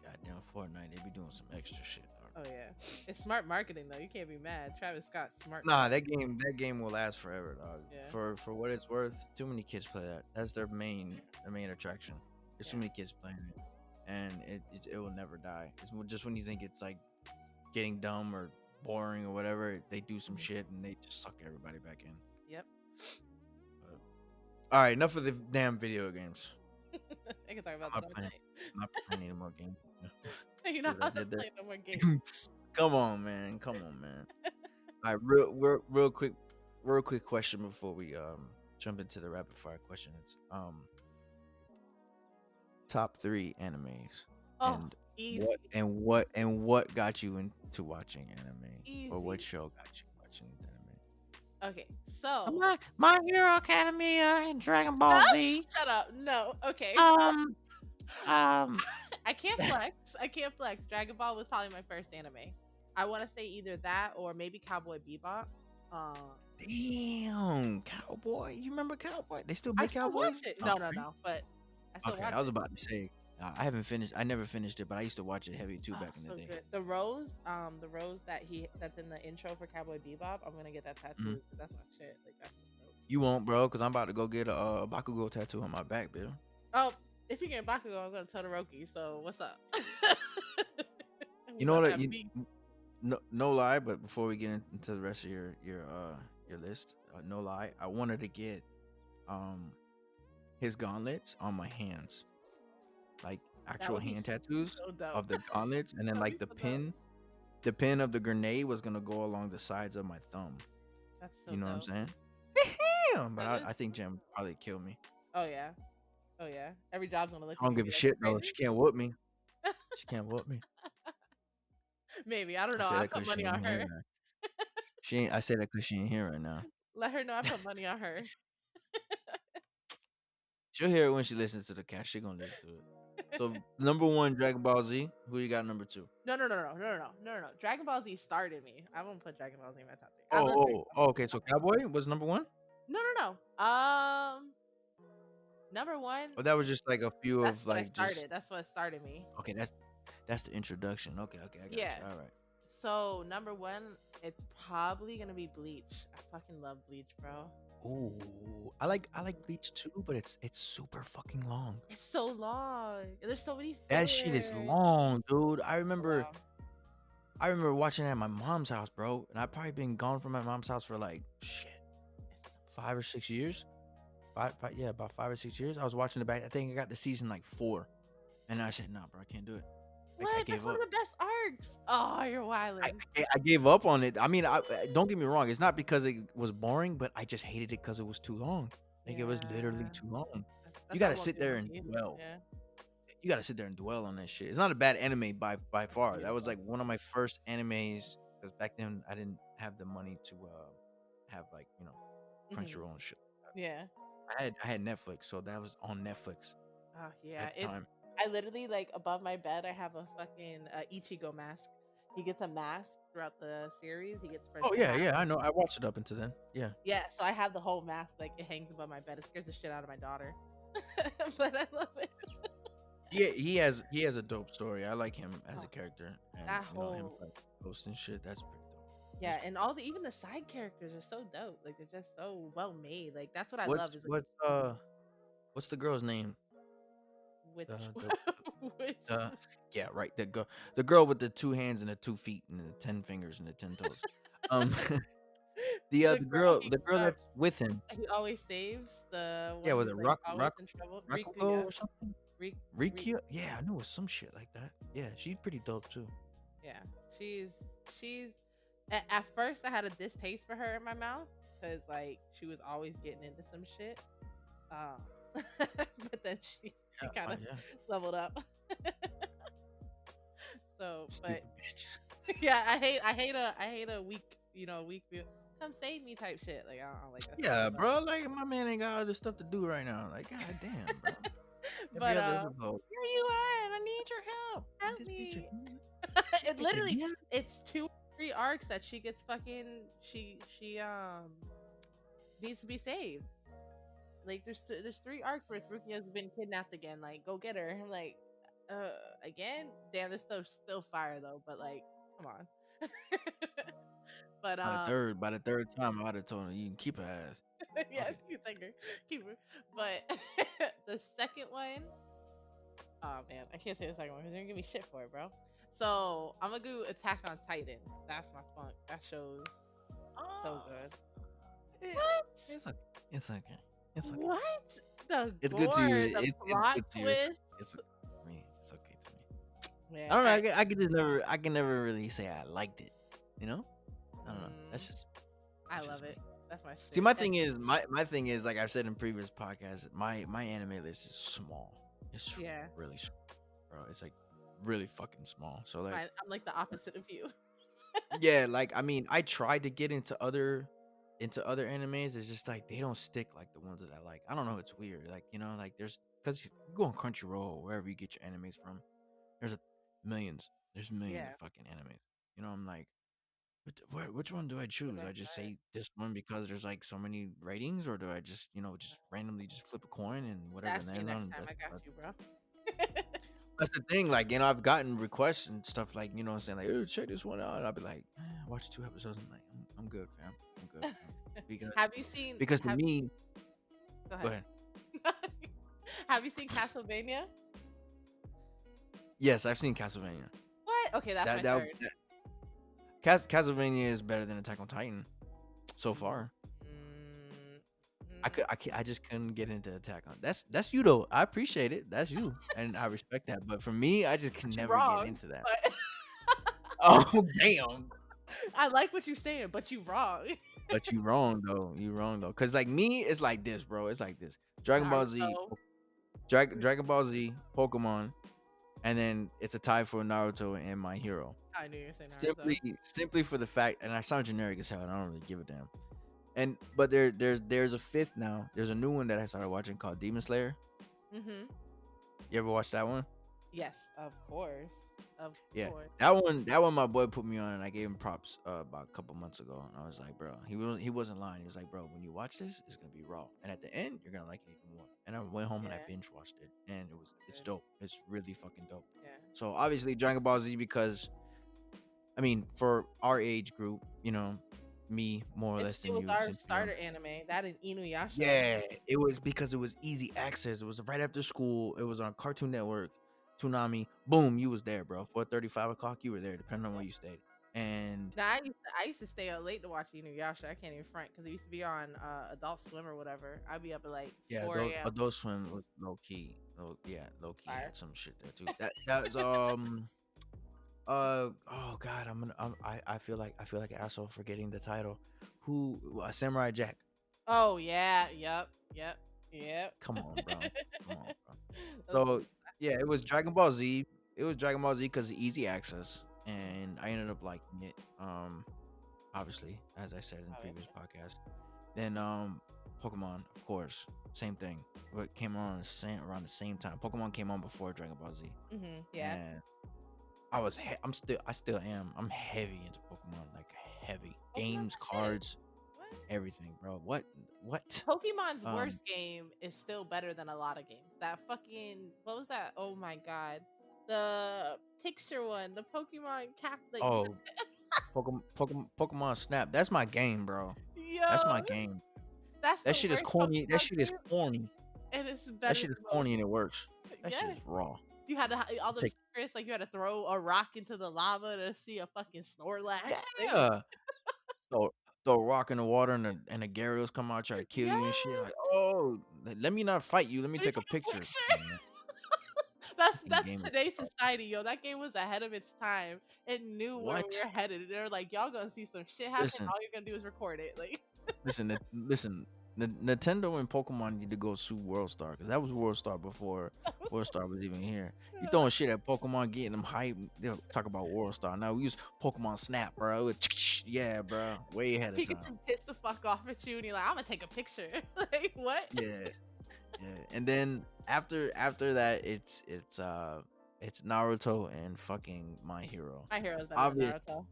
Goddamn Fortnite, they be doing some extra shit, dog. Oh yeah, it's smart marketing though. You can't be mad. Travis Scott smart Nah, marketing. that game will last forever, dog. Yeah, For what it's worth, too many kids play that. That's their main attraction. There's too yeah. many kids playing it, and it will never die. Just when you think it's like getting dumb or boring or whatever, they do some Mhm. shit and they just suck everybody back in. Yep. But, all right, enough of the damn video games. I can talk about I'm that not all playing. night. I'm not playing any more games. You See know what how I to did there? play no more games. Come on, man. Come on, man. All right, real quick question before we jump into the rapid fire questions. Top 3 animes, Oh, and easy, what got you into watching anime, or what easy. show got you watching anime? Okay, so My Hero Academia and Dragon Ball Z. shut up. No, okay. Um, um, I can't flex. I can't flex. Dragon Ball was probably my first anime. I want to say either that or maybe Cowboy Bebop. Um, damn, Cowboy. You remember Cowboy? They still I make still watch Cowboys? it. Oh, No, no, really? no. But I still Okay, watch I was it. about to say I haven't finished. I never finished it, but I used to watch it heavy too Oh, back in the so day. good. The rose that's in the intro for Cowboy Bebop. I'm gonna get that Mhm. tattoo. 'Cause that's my shit. Like that's so dope. You won't, bro, because I'm about to go get a Bakugo tattoo on my back, Bill. Oh, if you get Bakugo, I'm gonna Todoroki. So what's up? We You know about to what? have beef. No lie, but before we get into the rest of your list, no lie, I wanted to get um his gauntlets on my hands, like That actual would be hand tattoos so dope. of the gauntlets, and then That'd be like the so dope. pin of the grenade was gonna go along the sides of my thumb. That's so You know what I'm dope. saying? Damn, but That is I think so dope. Jen would probably kill me. Oh yeah. Oh yeah. Every job's gonna look I at don't you and give a be like, "You shit though. crazy?" She can't whoop me. She can't whoop me. Maybe. I don't I know. say I that put because she money ain't on here her. right now. She ain't. I say that because she ain't here right now. Let her know I put money on her. She'll hear it when she listens to the cast. She gonna listen to it. So number one, Dragon Ball Z. Who you got number two? No, no, no, no, no, no, no, no, no. Dragon Ball Z started me. I won't put Dragon Ball Z in my top three. I Oh, love Dragon oh, Ball. oh, okay. So Cowboy was number one. No, no, no. Number one, Or that was just like a few that's of what I like just started. That's what started me. okay. That's the introduction. Okay, okay, I got Yeah. you. All right. So number one, it's probably gonna be Bleach. I fucking love Bleach, bro. Ooh, I like Bleach too, but it's super fucking long. It's so long. And there's so many That shit is fillers. long, dude. Oh, wow. I remember watching it at my mom's house, bro, and I've probably been gone from my mom's house for like shit It's 5 or 6 years. Yeah, about 5 or 6 years. I was watching it back. I think I got to season like 4, and I said, "Nah, bro, I can't do it." Like I what? That's gave one of up. the best arcs. Oh, you're wildin'. I gave up on it. I mean, don't get me wrong. It's not because it was boring, but I just hated it because it was too long. Like it was literally Yeah. too long. You That's got to how most sit people there and feel. dwell. Yeah. You got to sit there and dwell on that shit. It's not a bad anime by far. That was Beautiful. like one of my first animes because back then I didn't have the money to have like Hmm. Crunchyroll and shit. Yeah. I had Netflix, so that was on Netflix Oh yeah. at the It's time. I literally like above my bed I have a fucking Ichigo mask. He gets a mask throughout the series. He gets Oh first yeah, half. yeah, I know. I watched it up until then. Yeah. Yeah, so I have the whole mask, like it hangs above my bed. It scares the shit out of my daughter. But I love it. He has a dope story. I like him as Oh, a character, and that him whole like ghost and shit. That's pretty dope. He's yeah, pretty and dope. all the even the side characters are so dope. Like they're just so well made. Like that's what I What's love is like what's what's the girl's name? which The which Uh, yeah, right. The girl with the 2 hands and the 2 feet and the 10 fingers and the 10 toes. Um, the girl the girl that's with him. he always saves, the Yeah, one was it who's like always in trouble. Riku, Rakugo yeah. or something? Riku, Riku, Rikia? Yeah, I knew it was some shit like that. Yeah, she's pretty dope too. yeah. She's she's at first I had a distaste for her in my mouth because like she was always getting into some shit. But then she Yeah, kind of yeah. leveled up. So, but Stupid bitch. yeah, I hate a weak, weak view. Come save me type shit. Like I don't like that stuff. Yeah, bro. Like my man ain't got other stuff to do right now. Like, god damn, bro. Every But other episode, where you at? I need your help. And help this bitch me. again. This It bitch literally again. it's 2 or 3 arcs that she gets fucking she needs to be saved. Like there's 3 arcs where Rukia has been kidnapped again. Like go get her. I'm like, again. Damn, this stuff's still fire though. But like, come on. But By the third time, I'd have told her you can keep her ass. yes, Okay. you take her, keep her. But the second one, oh man, I can't say the second one because they're gonna give me shit for it, bro. So I'm gonna go Attack on Titan. That's my funk. That show's so Oh, good. yeah. What? It's okay. It's okay. It's okay. What? The It's good to you. gore, the It's plot good to you. twist. It's okay to me. It's okay to me. Man, I don't know. all right. I could just never. I can never really say I liked it. You know. I don't know. Mm, I That's just love me. it. That's my See, shit. And my thing is like I've said in previous podcasts. My anime list is small. It's yeah, really small, bro. It's like really fucking small. So like I'm like the opposite of you. yeah, like I mean, I tried to get into other animes. It's just like they don't stick like the ones that I like. I don't know. It's weird. Like like there's because you go on Crunchyroll or wherever you get your animes from. There's a millions. There's millions of Yeah. fucking animes. I'm like, which one do I What choose? do I I just start? say this one because there's like so many ratings, or do I just just randomly just flip a coin and Just whatever ask me lands next on? time. I got you, bro. That's the thing. Like I've gotten requests and stuff like what I'm saying like, oh, check this one out. And I'll be like, watch 2 episodes. I'm like, I'm good, fam. I'm good, fam. Because Have you seen? to Have me, Go go ahead. ahead. Have you seen Castlevania? Yes, I've seen Castlevania. What? Okay, that's my That, that, third. that Castlevania is better than Attack on Titan so far. Mm, mm, I just couldn't get into Attack on. That's you though. I appreciate it. That's you, and I respect that. But for me, I just can but you're never get wrong. into that. But Oh damn! I like what you're saying, but you wrong. But you wrong though. You wrong though. Cause like me, it's like this, bro. It's like this. Dragon Ball Z, Naruto. Dragon Ball Z, Pokemon, and then it's a tie for Naruto and My Hero. I knew you were saying Naruto. Simply for the fact, and I sound generic as hell, and I don't really give a damn. And but there's a fifth now. There's a new one that I started watching called Demon Slayer. Mhm. You ever watched that one? Yes, of course. Of Yeah, course. that one my boy put me on, and I gave him props about a couple months ago, and I was like, bro, he wasn't lying. He was like, bro, when you watch this, it's gonna be raw, and at the end, you're gonna like it even more. And I went home and I Yeah. binge watched it, and it's Good. dope. It's really fucking dope. Yeah. So obviously Dragon Ball Z, because I mean, for our age group, me more or less It than was you, our since starter anime. That and Inuyasha. yeah, it was because it was easy access. It was right after school. It was on Cartoon Network, Toonami. Boom, you was there, bro. 4:30, 5 o'clock, you were there, depending on where you stayed. And Now I used to stay up late to watch Inuyasha. I can't even front because it used to be on Adult Swim or whatever. I'd be up at like yeah, 4 a.m. Adult Swim was low key. Yeah, low key Fire. had some shit there too. That was oh god, I feel like an asshole forgetting the title. Who Samurai Jack? Oh yeah. Yep. Yep. Yep. Come on, bro. Come on, bro. Those So yeah, it was Dragon Ball Z. It was Dragon Ball Z because of easy access, Mhm. and I ended up liking it. Obviously, as I said in the previous Obviously. podcast. Then Pokemon, of course, same thing. What came on around the same time. Pokemon came on before Dragon Ball Z, Yeah. and I still am. I'm heavy into Pokemon, like heavy Pokemon's games, my shit. cards, What? everything, bro. What? Pokemon's Um, worst game is still better than a lot of games. That fucking what was that? Oh my god. The picture one, the Pokemon cap like oh, Pokemon Snap. That's my game, bro. That's yo, my game. that's That the shit is worst corny. That Pokemon shit is game corny. and it's That better shit is than most. corny and it works. That shit Yes. is raw. You had to all them Take secrets, like you had to throw a rock into the lava to see a fucking Snorlax. Like, yeah. Throw throw a rock in the water and the Gyarados come out try to kill yes. you and shit. Like, oh, let me not fight you. Let me Let me take a take a picture. picture. Come on, man. Fucking That's game is today's trash. society, yo. That game was ahead of its time. It knew where we What? were headed. They're like, y'all gonna see some shit happen. Listen, All you're gonna do is record it. Like, listen. Nintendo and Pokemon need to go sue WorldStar because that was WorldStar before that was WorldStar was even here. You so, throwing shit at Pokemon, getting them hype. They'll talk about WorldStar. Now we use Pokemon Snap, bro. Yeah, bro. Way ahead of time. Pikachu pissed the fuck off at you, and you're like, I'm gonna take a picture. Like, what? Yeah. Yeah, and then after that, it's Naruto and fucking My Hero. My hero is better than Obvious? Naruto.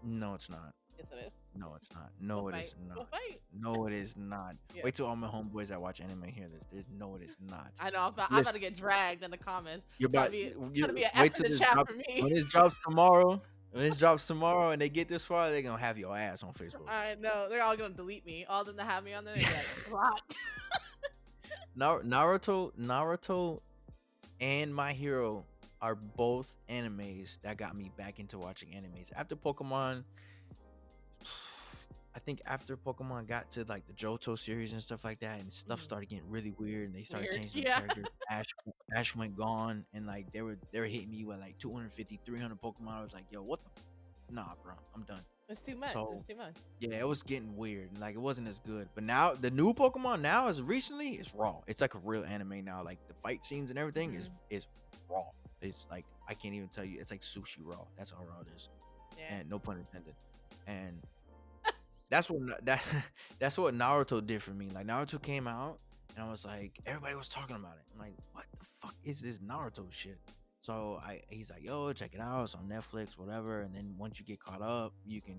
No, it's not. Yes, it is. No, it's not. We'll No, it fight. is We'll not. fight. No, it is not. Yeah. Wait till all my homeboys that watch anime hear this. No, it is not. I know. I'm about to Listen, get dragged in the comments. you're Gonna about be gonna be you an wait F in till the this chat drop for me. when this drops tomorrow. When this drops tomorrow and they get this far, they're gonna have your ass on Facebook. I know. They're all gonna delete me. All of them that have me on there, they're like, block. Naruto and My Hero are both animes that got me back into watching animes. After Pokemon, I think after Pokemon got to like the Johto series and stuff like that, and stuff Mhm. started getting really weird, and they started Weird. changing the Yeah. characters. Ash went gone, and like they were hitting me with like 250, 300 Pokemon. I was like, yo, what the? Nah, bro, I'm done. It's too much. So It's too much. yeah, it was getting weird. And, like it wasn't as good. But now the new Pokemon now is recently it's raw. It's like a real anime now. Like the fight scenes and everything is Mhm. is raw. It's like I can't even tell you. It's like sushi raw. That's how raw it is. Yeah. And no pun intended. And that's what Naruto did for me. Like Naruto came out and I was like, everybody was talking about it. I'm like, what the fuck is this Naruto shit? So he's like, yo, check it out. It's on Netflix, whatever. And then once you get caught up, you can,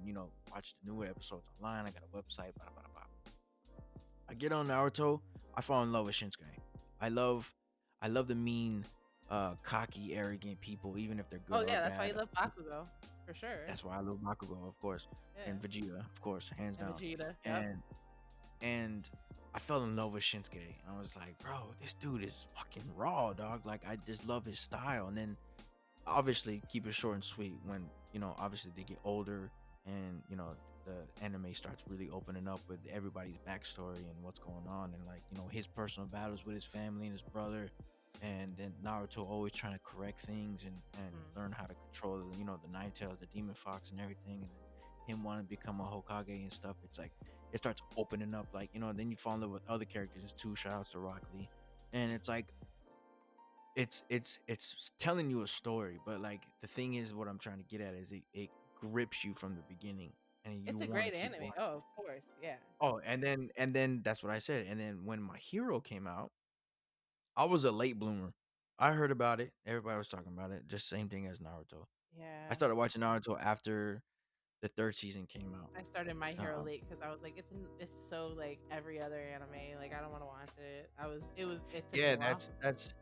watch the newer episodes online. I got a website, blah, blah, blah. I get on Naruto, I fall in love with Shinsuke. I love I love the mean, cocky, arrogant people, even if they're Oh good or yeah, that's why you bad. love Bakugo, for sure. That's why I love Bakugo, of course, Yeah. and Vegeta, of course, hands And down. Vegeta. Yep. And I fell in love with Shinsuke, and I was like, bro, this dude is fucking raw, dog. Like I just love his style. And then obviously keep it short and sweet when obviously they get older and the anime starts really opening up with everybody's backstory and what's going on and like his personal battles with his family and his brother, and then Naruto always trying to correct things and Mhm. learn how to control the nine tails, the demon fox and everything, and him wanting to become a Hokage and stuff. It's like it starts opening up, like then you fall in love with other characters too. Shout outs to Rock Lee. And it's like it's telling you a story, but like the thing is, what I'm trying to get at is it grips you from the beginning and you It's a want to great keep anime. watching. Oh, of course. Yeah. Oh, and then that's what I said. And then when My Hero came out, I was a late bloomer. I heard about it. Everybody was talking about it. Just same thing as Naruto. I Yeah. started watching Naruto after the third season came out. I started My Hero Um, late because I was like, it's so like every other anime. Like I don't want to watch it. It took me yeah, a while. that's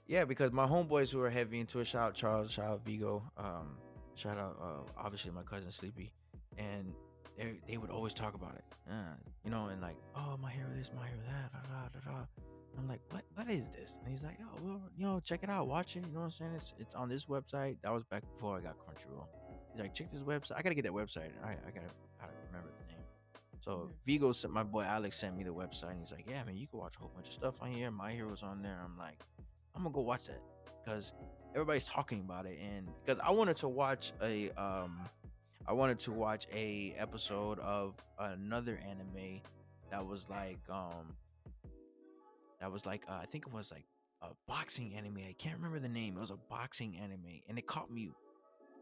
yeah, because my homeboys who are heavy into it, shout out Charles, shout out Vigo, shout out obviously my cousin Sleepy, and they would always talk about it, and like, oh, my hero this, my hero that, da, da, da, da. I'm like, what is this? And he's like, oh, well, check it out, watch it. You know what I'm saying? It's on this website. That was back before I got Crunchyroll. He's like, check this website. I gotta get that website. I gotta remember the name. So Hmm. Vigo sent my boy Alex sent me the website, and he's like, "Yeah, man, you can watch a whole bunch of stuff on here. My Hero's on there." I'm like, "I'm gonna go watch that because everybody's talking about it, and because I wanted to watch a episode of another anime that was I think it was like a boxing anime. I can't remember the name. It was a boxing anime, and it caught me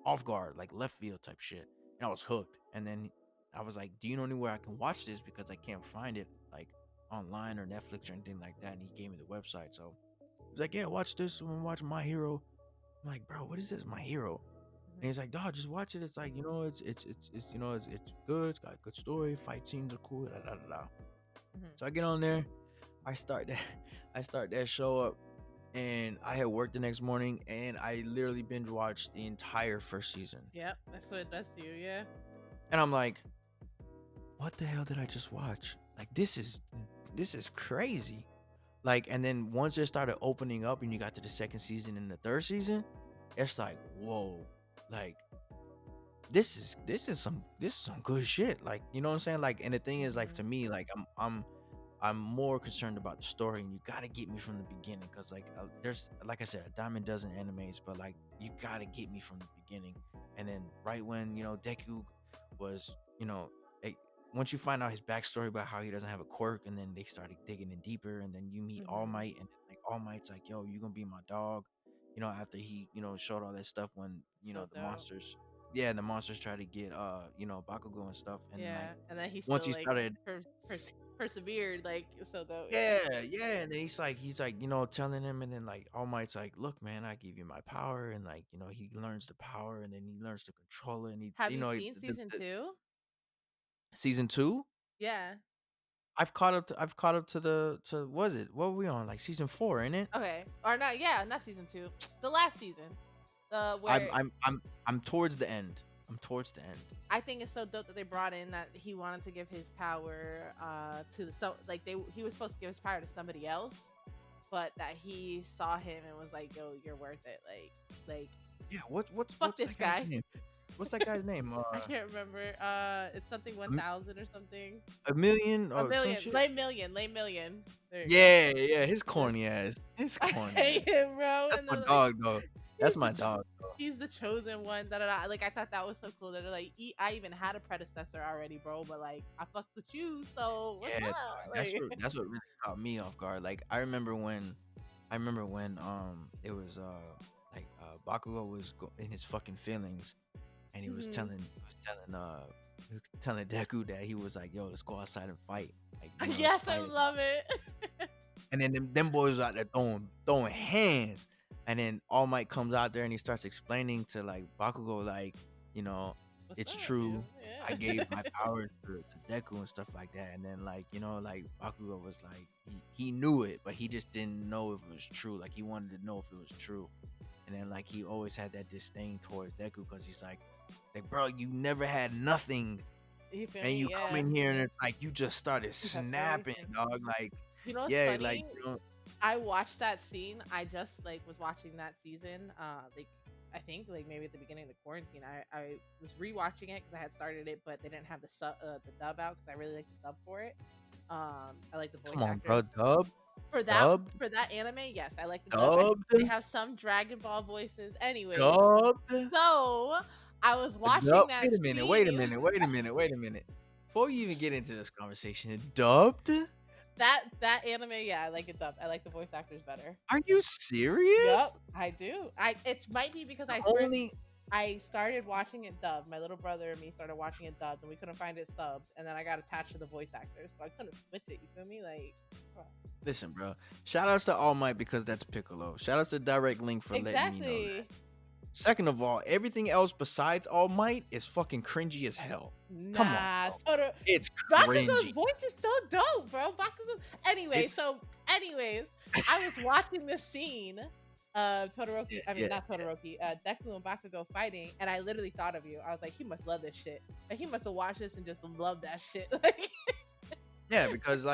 off guard, like left field type shit. And I was hooked. And then I was like, "Do you know anywhere I can watch this? Because I can't find it like online or Netflix or anything like that." And he gave me the website. So he was like, "Yeah, watch this and watch My Hero." I'm like, "Bro, what is this, My Hero?" And Hmm. he's like, "Dog, just watch it. It's like, it's good. It's got a good story. Fight scenes are cool. Da, da, da, da." Hmm. So I get on there. I start that. I start that show up, and I had work the next morning, and I literally binge watched the entire first season. Yep, that's what it does to you. Yeah. And I'm like, what the hell did I just watch? Like this is crazy. Like, and then once it started opening up and you got to the second season and the third season, it's like, whoa, like this is some good shit. Like, you know what I'm saying? Like, and the thing is, like, Hmm. to me, like I'm more concerned about the story, and you gotta get me from the beginning, because like there's, like I said, a dime a dozen animes, but like you gotta get me from the beginning. And then right when Deku was, like, once you find out his backstory about how he doesn't have a quirk, and then they started digging in deeper, and then you meet All Hmm. Might, and like All Might's like, yo, you gonna be my dog, after he showed all that stuff when So the dope. monsters, yeah, the monsters try to get Bakugo and stuff, and like Yeah, and then he once still he like started. persevered. Like so dope. Yeah. Yeah, yeah, and then he's like, telling him, and then like All Might's like, look, man, I give you my power, and like, he learns the power, and then he learns to control it, and he, Have you seen season two? season two, Yeah. I've caught up to was it, what were we on, like season four, ain't it? Okay. Or not? Yeah, not season two. The last season. The I'm where I'm I'm I'm towards the end. I'm towards the end. I think it's so dope that they brought in that he wanted to give his power to the so like they he was supposed to give his power to somebody else, but that he saw him and was like, "Yo, you're worth it." Like Yeah, what's fuck that this guy's guy. name? What's that guy's name? I can't remember. It's something A, m- 1,000 or something. a million A or some million, shit. lay million, lay million. There you go. Yeah, yeah, his Yeah. corny ass. His I corny ass. hate him, bro. That's And my they're like, dog, though. That's he's the my dog. he's the chosen one. Da da da. Like I thought that was so cool. That they're like, I even had a predecessor already, bro. But like, I fucks with you, so what's Yeah, dog. up? That's Like, what that's what really caught me off guard. Like, I remember when it was like Bakugo was in his fucking feelings, and mhm. he was telling Deku that he was like, yo, let's go outside and fight. Like, let's Yes, I fight it out. love it. And then them boys was out there throwing hands. And then All Might comes out there and he starts explaining to like Bakugo, like, you know, What's it's up, true. dude? I Yeah. gave my power to Deku and stuff like that. And then like, like Bakugo was like he knew it, but he just didn't know if it was true. Like he wanted to know if it was true. And then like he always had that disdain towards Deku because he's like, bro, you never had nothing, You feel and me? you come Yeah. in here and it's like you just started You have snapping, everything. dog. Like, You know what's yeah, like, funny? I watched that scene. I just like was watching that season. Like I think like maybe at the beginning of the quarantine, I was rewatching it because I had started it, but they didn't have the dub out because I really like the dub for it. I like the voice come on, bro, actors for that dubbed, for that anime. Yes, I like the dub. dubbed, They have some Dragon Ball voices. Anyways, dubbed, so I was watching dubbed. that Wait a minute, wait a scene. minute, wait a minute, wait a minute. Before you even get into this conversation, dubbed? That anime, yeah, I like it dubbed. I like the voice actors better. Are you Yep, serious? I do. It might be because The only I started watching it dubbed. My little brother and me started watching it dubbed, and we couldn't find it subbed. And then I got attached to the voice actors, so I couldn't switch it. You feel me? Like, Listen, bro. Shout outs to All Might because that's Piccolo. Shout outs to Direct Link for letting me know that. Exactly. Second of all, everything else besides All Might is fucking cringy as hell. Come on, Nah, bro. Totoro. It's Bakugo's cringy. voice is so dope, bro. Bakugo. Anyway, It's so anyways, I was watching this scene of Todoroki. I mean, yeah, not Todoroki. Deku and Bakugo fighting, and I literally thought of you. I was like, he must love this shit. Like he must have watched this and just loved that shit. Like yeah, because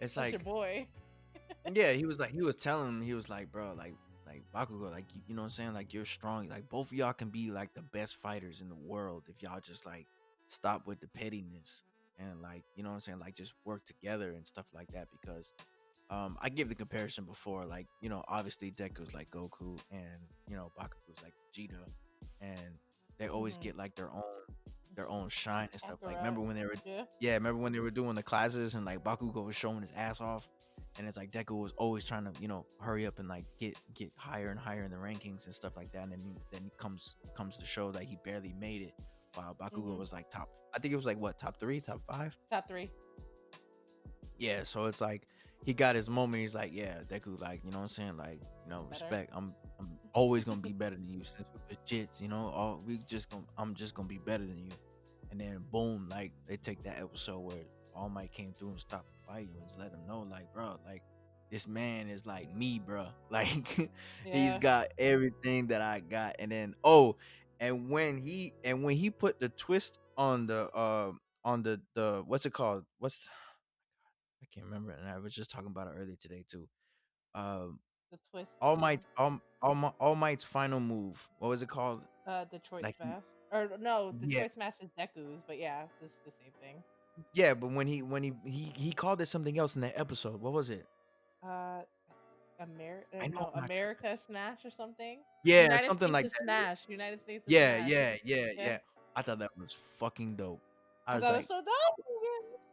it's that's your like boy. yeah, he was telling him, he was like, bro, like Bakugo, like you know what I'm saying, like you're strong, like both of y'all can be like the best fighters in the world if y'all just like stop with the pettiness and like you know what I'm saying, like just work together and stuff like that. Because I give the comparison before, like you know, obviously Deku's like Goku and you know Bakugo's like Vegeta, and they always Hmm. get like their own shine and stuff. Like Sakura. Yeah. remember when they were doing the classes and like Bakugo was showing his ass off, and it's like Deku was always trying to you know hurry up and like get higher and higher in the rankings and stuff like that, and then he comes to show that he barely made it, while Bakugo Hmm. was like top. I think it was like what, top three, top five. Top three. Yeah, so it's like he got his moment. He's like, yeah, Deku, like, you know what I'm saying? Like, you know, Better. respect. I'm always gonna be better than you since we're jits, you know. All we just gonna I'm just gonna be better than you. And then boom, like they take that episode where All Might came through and stopped the fight and just let him know, like, bro, like this man is like me, bro. Like he's Yeah. got everything that I got. And then and when he put the twist on the what's it called? I can't remember, and I was just talking about it earlier today too. Um, The twist. All Might's final move. What was it called? Detroit Like, Smash. Or no, yeah, Detroit Smash is Deku's, but yeah, this is the same thing. yeah. But when he called it something else in that episode. What was it? I I know no, I'm not tripping. America Smash or something. Yeah, United something States like of that. Smash. United States of Yeah, Smash. yeah, yeah, Yeah, yeah. I thought that was fucking dope. I I was thought it was like, so dope.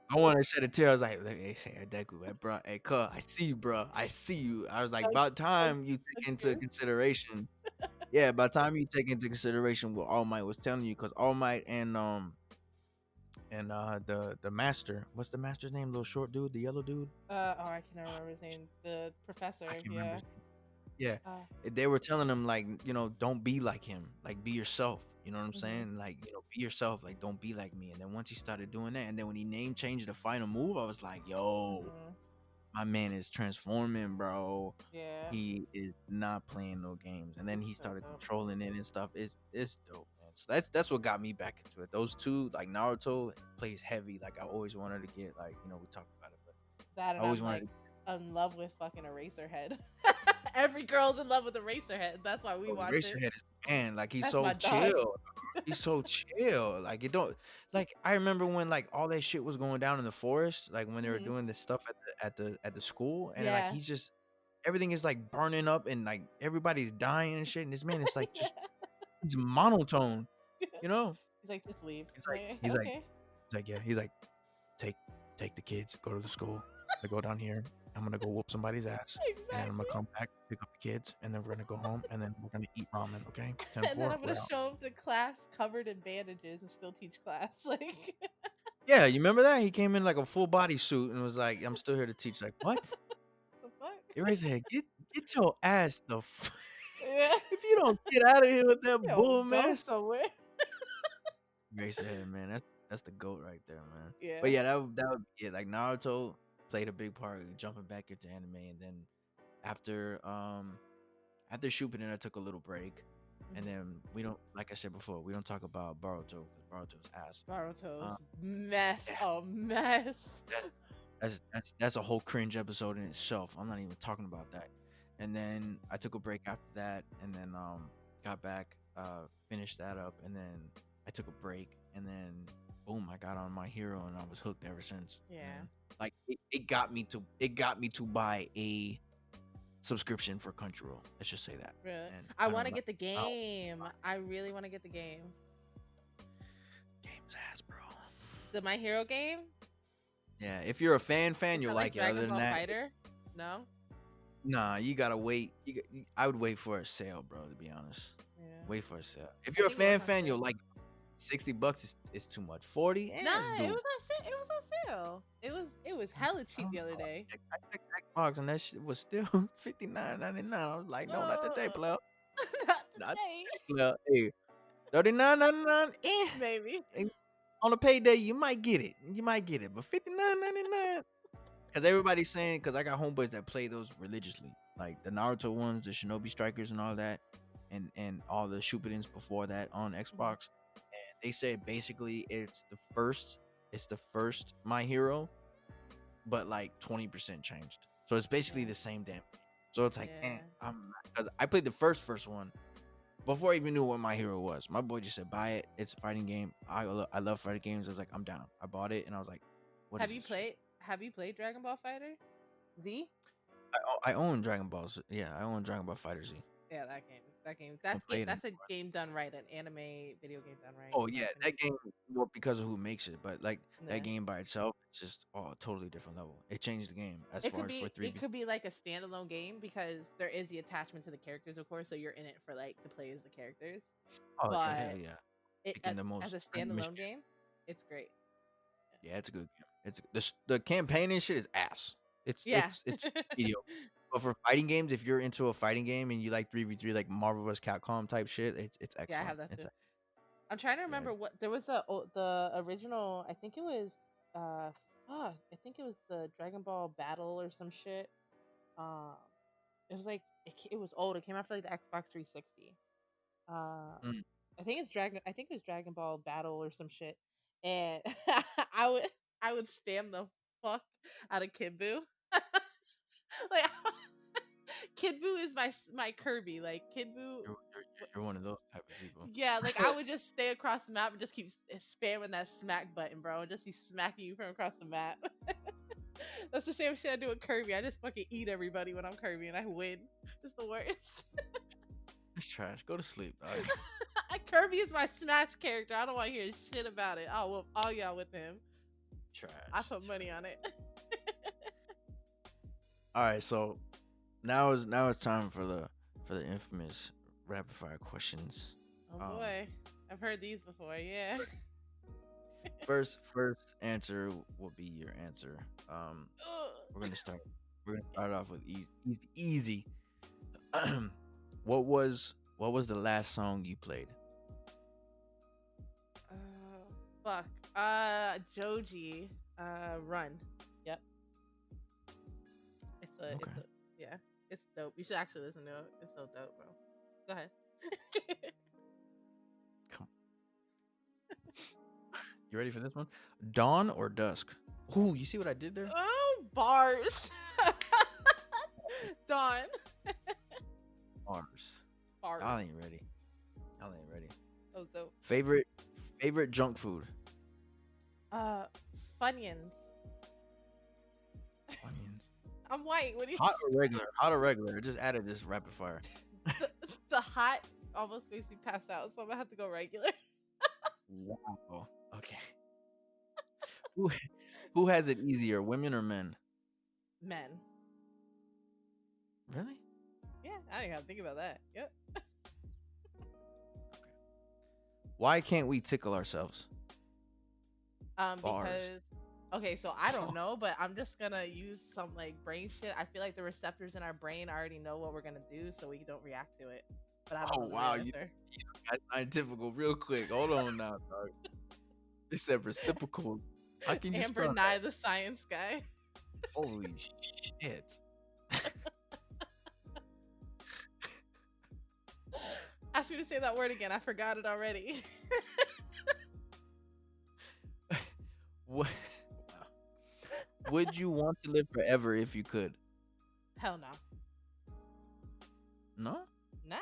I wanted to shed a tear. I was like, hey, say Deku, hey, bro, hey, cuz, I see you, bro. I see you. I was like, Like, about like time you the take into truth. consideration. Yeah, by the time you take into consideration what All Might was telling you, because All Might and the master, what's the master's name? Little short dude, the yellow dude. Oh, I cannot remember his name. The I professor. can't remember Yeah. his name. Yeah, Uh, they were telling him like, you know, don't be like him, like be yourself. You know what I'm mhm, saying? Like, you know, be yourself. Like, don't be like me. And then once he started doing that, and then when he name changed the final move, I was like, yo, mhm. my man is transforming, bro. Yeah. He is not playing no games. And then It's he so started dope. controlling it and stuff. It's dope, man. So that's what got me back into it. Those two, like Naruto plays heavy. Like I always wanted to get, like, you know, we talked about it, but That I and always I'm wanted like to in love with fucking Eraserhead. Every girl's in love with Eraserhead. That's why we go. watch it. Eraserhead is the man. Like he's That's so my dog. chill. He's so chill. Like it don't like I remember when like all that shit was going down in the forest, like when they were Hmm. doing this stuff at the school, and then, like Yeah. he's just everything is like burning up and like everybody's dying and shit. And this man is like just he's monotone, you know? He's like, just leave. He's like Like, he's like okay. he's like, yeah, he's like, take take the kids, go to the school. They go down here. I'm gonna go whoop somebody's ass, and then I'm gonna Exactly. come back, pick up the kids, and then we're gonna go home, and then we're gonna eat ramen. Okay, ten And then four, I'm gonna we're out. show him to class covered in bandages and still teach class. Like, Yeah, you remember that? He came in like a full body suit and was like, "I'm still here to teach." Like, what? the fuck? Eraserhead, get your ass the. Yeah. If you don't get out of here with that Yo, bull go mess, somewhere. Eraserhead, man, that's the goat right there, man. But Yeah. yeah, that would yeah, like Naruto played a big part of jumping back into anime, and then after after Shippuden, I took a little break, and Hmm. then we don't, like I said before, we don't talk about Boruto because Boruto's ass. Naruto's Uh, mess. yeah, A mess. that, that's a whole cringe episode in itself. I'm not even talking about that. And then I took a break after that, and then got back, finished that up, and then I took a break, and then boom, I got on My Hero, and I was hooked ever since. Yeah. And like it got me to buy a subscription for Crunchyroll. Let's just say that. Really. And I I want don't to know get the how game. I really want to get the game. games ass, bro. The My Hero game? Yeah, if you're a fan, Is you'll that like like it. Other Dragon than Ball that, Fighter? No? nah, you gotta wait. I would wait for a sale, bro. To be honest, Yeah. wait for a sale. If I you're a think it was on fan, you'll sale. like $60 is too much. 40, Nah, it's it doable. was on sale. It was on real. It was hella I cheap don't the other know. day. I checked Xbox and that shit was still 59.99. I was like, no, not today, Oh, player. not Not today. today, player. Hey, 39.99. Maybe. And on a payday, you might get it. You might get it, but 59.99. Because everybody's saying, because I got homeboys that play those religiously, like the Naruto ones, the Shinobi Strikers, and all that, and all the Shippudens before that on Mhm. Xbox. They say basically it's the first My Hero, but like 20% changed. So it's basically Yeah. the same damn game. So it's like, Yeah. because I played the first one before I even knew what My Hero was. My boy just said, "Buy it. It's a fighting game. I love fighting games." I was like, "I'm down." I bought it, and I was like, "What Have is you this shit?" played have you played Dragon Ball Fighter Z? I own Dragon Balls. Yeah, I own Dragon Ball Fighter Z. Yeah, that game I don't play it that's a anymore. game done right, an anime video game done right, Oh in my yeah, opinion. that game. Well, because of who makes it, but like that Yeah. game by itself, it's just a totally different level. It changed the game as It far could as for be three it B. could be like a standalone game because there is the attachment to the characters, of course, so you're in it for like to play as the characters. Oh yeah, hell But yeah. it Picking the as most a random standalone shit. game, it's great. Yeah, it's a good game. It's the campaign and shit is ass. It's Yeah. it's it's mediocre. But for fighting games, if you're into a fighting game and you like 3v3 like Marvel vs. Capcom type shit, it's Yeah, I have excellent. that It's too. I'm trying to yeah. remember what there was the original. I think it was uh fuck. I think it was the Dragon Ball Battle or some shit. Um, it was like it was old. It came out for like the Xbox 360. Um, Mm. I think it's Dragon. I think it was Dragon Ball Battle or some shit. And I would I would spam the fuck out of Kid Buu. Like Kid Buu is my Kirby. Like Kid Buu. You're one of those type of people. Yeah, like I would just stay across the map and just keep spamming that smack button, bro, and just be smacking you from across the map. That's the same shit I do with Kirby. I just fucking eat everybody when I'm Kirby and I win. It's the worst. It's trash. Go to sleep, dog. Kirby is my Smash character. I don't want to hear shit about it. I'll whoop all y'all with him. I Trash. put money on it. All right, so now it's time for the infamous rapid fire questions. Oh Um, boy, I've heard these before. Yeah. first answer will be your answer. We're Ugh. gonna start. We're gonna start off with easy. What was the last song you played? Fuck. Joji. Run. Yep. Okay. It's a yeah. It's dope. You should actually listen to it. It's so dope, bro. Go ahead. Come. You ready for this one? Dawn or dusk? Ooh, you see what I did there? Oh, bars. Dawn. Bars. Bars. Y'all ain't ready. Y'all ain't ready. So dope. Favorite junk food? Uh, Funyuns. Onions. I'm white. What do you? Hot or regular? Hot or regular? I just added this rapid fire. the, the hot almost makes me pass out, so I'm gonna have to go regular. Wow. Okay. Who who has it easier, women or men? Men. Really? Yeah, I didn't have to think about that. Yep. Okay. Why can't we tickle ourselves? Bars. Because okay, so I don't know, but I'm just gonna use some like brain shit. I feel like the receptors in our brain already know what we're gonna do, so we don't react to it. But I don't Oh know the real wow, you answer. got scientific real quick. Hold on now, dog. It said reciprocal. How can you Amber spell Nye, that? the science guy. Holy shit. Ask me to say that word again. I forgot it already. What? Wow. Would you want to live forever if you could? Hell no. No? Nah.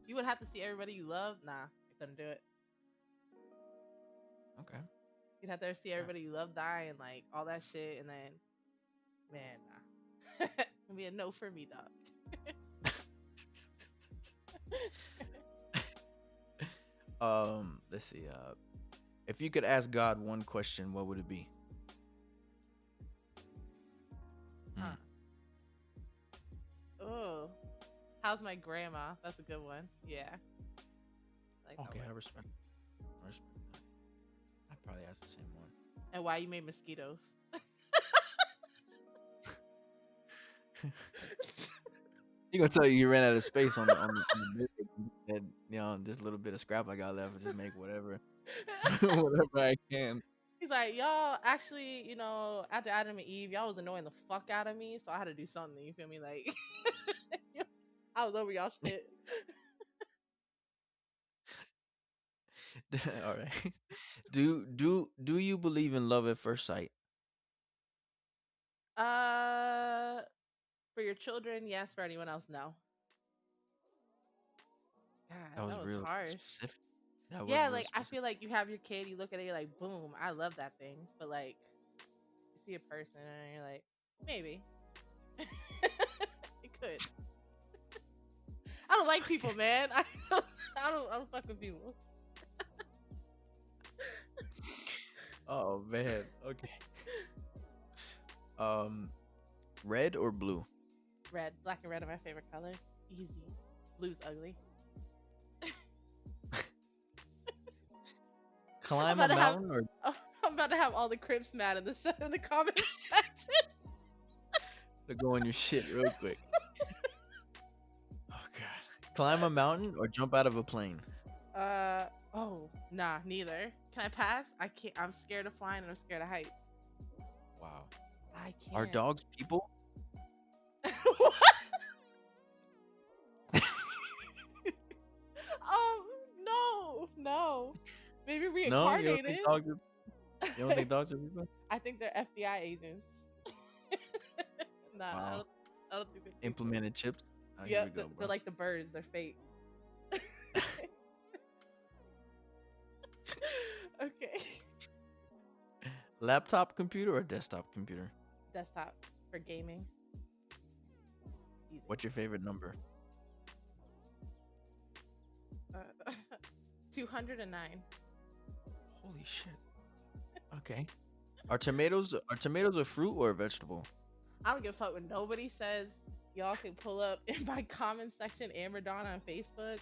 You would have to see everybody you love. Nah, I couldn't do it. Okay. You'd have to see Okay. everybody you love die and like all that shit, and then man, nah. It'd be a no for me, dog. Let's see. If you could ask God one question, what would it be? Huh. Hmm. Oh, how's my grandma? That's a good one. Yeah, I like that Okay, one. I respect. I respect that. probably ask the same one. And why you made mosquitoes? He gonna tell you he ran out of space on the bed, and this little bit of scrap I got left, just make whatever whatever I can. He's like, y'all actually, after Adam and Eve, y'all was annoying the fuck out of me, so I had to do something. You feel me? Like, I was over y'all shit. All right. Do you believe in love at first sight? Uh, for your children, yes. For anyone else, no. God, That that was was real harsh. specific. That was Yeah, real like I specific. feel like you have your kid, you look at it, you're like, boom, I love that thing. But like, you see a person and you're like, maybe it could. I don't like people, man. I don't fuck with people. Oh man. Okay. Um, red or blue? Red, black and red are my favorite colors. Easy. Blue's ugly. I'm Climb a about to have mountain or I'm about to have all the Crips mad in the comments section. to go on your shit real quick? Oh god. Climb a mountain or jump out of a plane? Oh, nah, neither. Can I pass? I can't. I'm scared of flying and I'm scared of heights. Wow. I Are can't. dogs people? What? No, no. Maybe No, you don't think reincarnated. dogs are you don't think dogs are people? I think they're FBI agents. Nah, Wow. I don't think they're people. Implemented chips. Oh, here we Yep, go, they're bro. like the birds. They're fake. Okay. Laptop computer or desktop computer? Desktop for gaming. Easy. What's your favorite number? Uh, 209. Holy shit. Okay. Are tomatoes a fruit or a vegetable? I don't give a fuck when nobody says. Y'all can pull up in my comment section Amber Dawn on Facebook.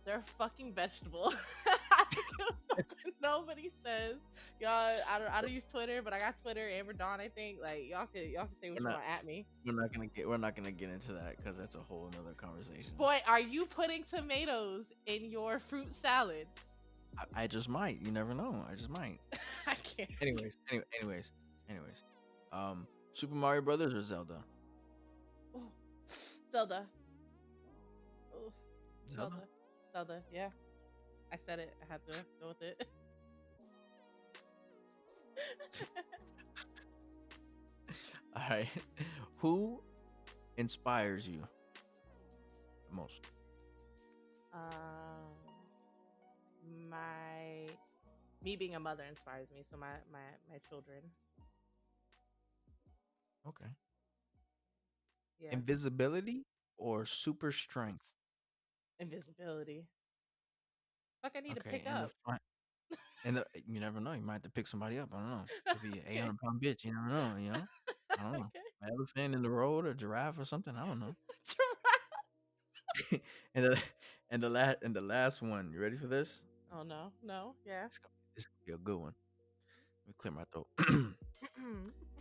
They're a fucking vegetable. I don't give a fuck when nobody says. Y'all, I don't use Twitter, but I got Twitter, Amber Dawn, I think. Like y'all can say what We're you not want at me. we're not gonna get into that because that's a whole another conversation. Boy, are you putting tomatoes in your fruit salad? I just might. You never know. I just might. I can't. Anyways. Super Mario Brothers or Zelda? Ooh, Zelda. Ooh, Zelda. Zelda. Zelda. Yeah, I said it. I had to go with it. All right. Who inspires you the most? um, my me being a mother inspires me. So my children. Okay. Yeah, Invisibility or super strength? invisibility. Fuck, I need to Okay. pick And the up. front. And you never know. You might have to pick somebody up. I don't know. Could be an Okay. 800-pound bitch. You never know. I don't know. Okay. An elephant in the road or giraffe or something. I don't know. Giraffe. and the and the last one. You ready for this? Oh no, no, yeah. This gonna be a good one. Let me clear my throat.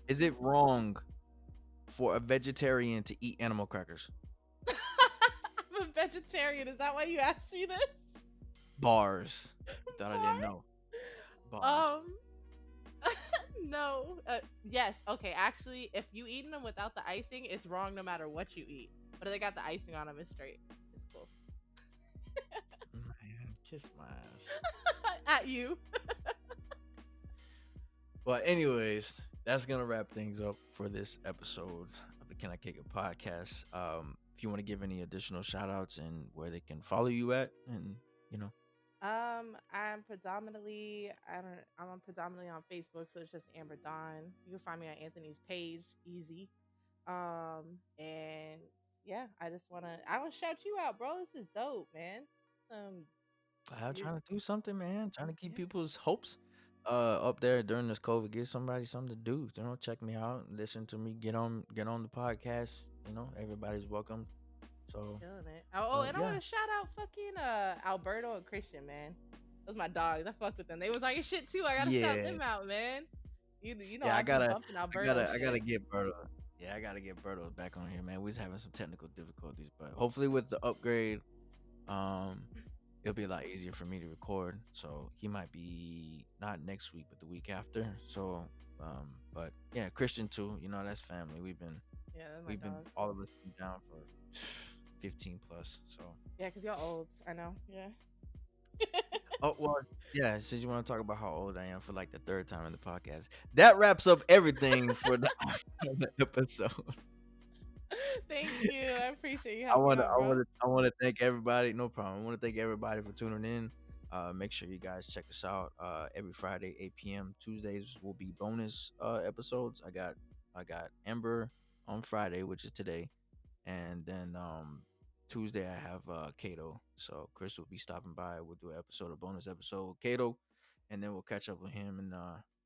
Is it wrong for a vegetarian to eat animal crackers? I'm a vegetarian. Is that why you asked me this? Bars. You thought I didn't Bar? know. Bars. Um, no. Yes. Okay. Actually, if you eating them without the icing, it's wrong no matter what you eat. But if they got the icing on them, it's straight. It's cool. Man, kiss my ass. At you. Well, anyways, that's gonna wrap things up for this episode of the Can I Kick It podcast. If you want to give any additional shout outs and where they can follow you at, and you know. I'm predominantly on Facebook, so it's just Amber Dawn. You can find me on Anthony's page, easy. And yeah, I want to shout you out, bro. This is dope, man. Um, I'm you trying to do something, man. Trying to keep yeah, people's hopes up there during this COVID. Give somebody something to do. Check me out, listen to me, get on the podcast. Everybody's welcome. So killing it. Oh, and I yeah. want to shout out fucking Alberto and Christian, man. Those my dogs. I fuck with them. They was on your shit too. I gotta shout Yeah, them out, man. You know yeah. I be bumping Alberto I gotta shit. get Berto. Yeah, I gotta get Berto back on here, man. We was having some technical difficulties, but hopefully with the upgrade, um, it'll be a lot easier for me to record. So he might be not next week, but the week after. So, but yeah, Christian too. You know, that's family. Yeah, those my we've been dogs. all of us been down for 15 plus. So, Yeah, cause y'all old. I know. Yeah. oh well, yeah. Since you want to talk about how old I am for like the third time in the podcast, that wraps up everything for the, the episode. Thank you. I appreciate you having me on, bro. I want to thank everybody. No problem. I want to thank everybody for tuning in. Make sure you guys check us out every Friday, 8 p.m. Tuesdays will be bonus episodes. I got Ember on Friday, which is today, and then Tuesday I have Kato. So Chris will be stopping by. We'll do an episode, a bonus episode with Kato, and then we'll catch up with him and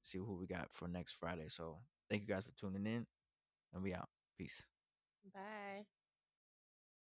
see who we got for next Friday. So thank you guys for tuning in, and we out. Peace. Bye.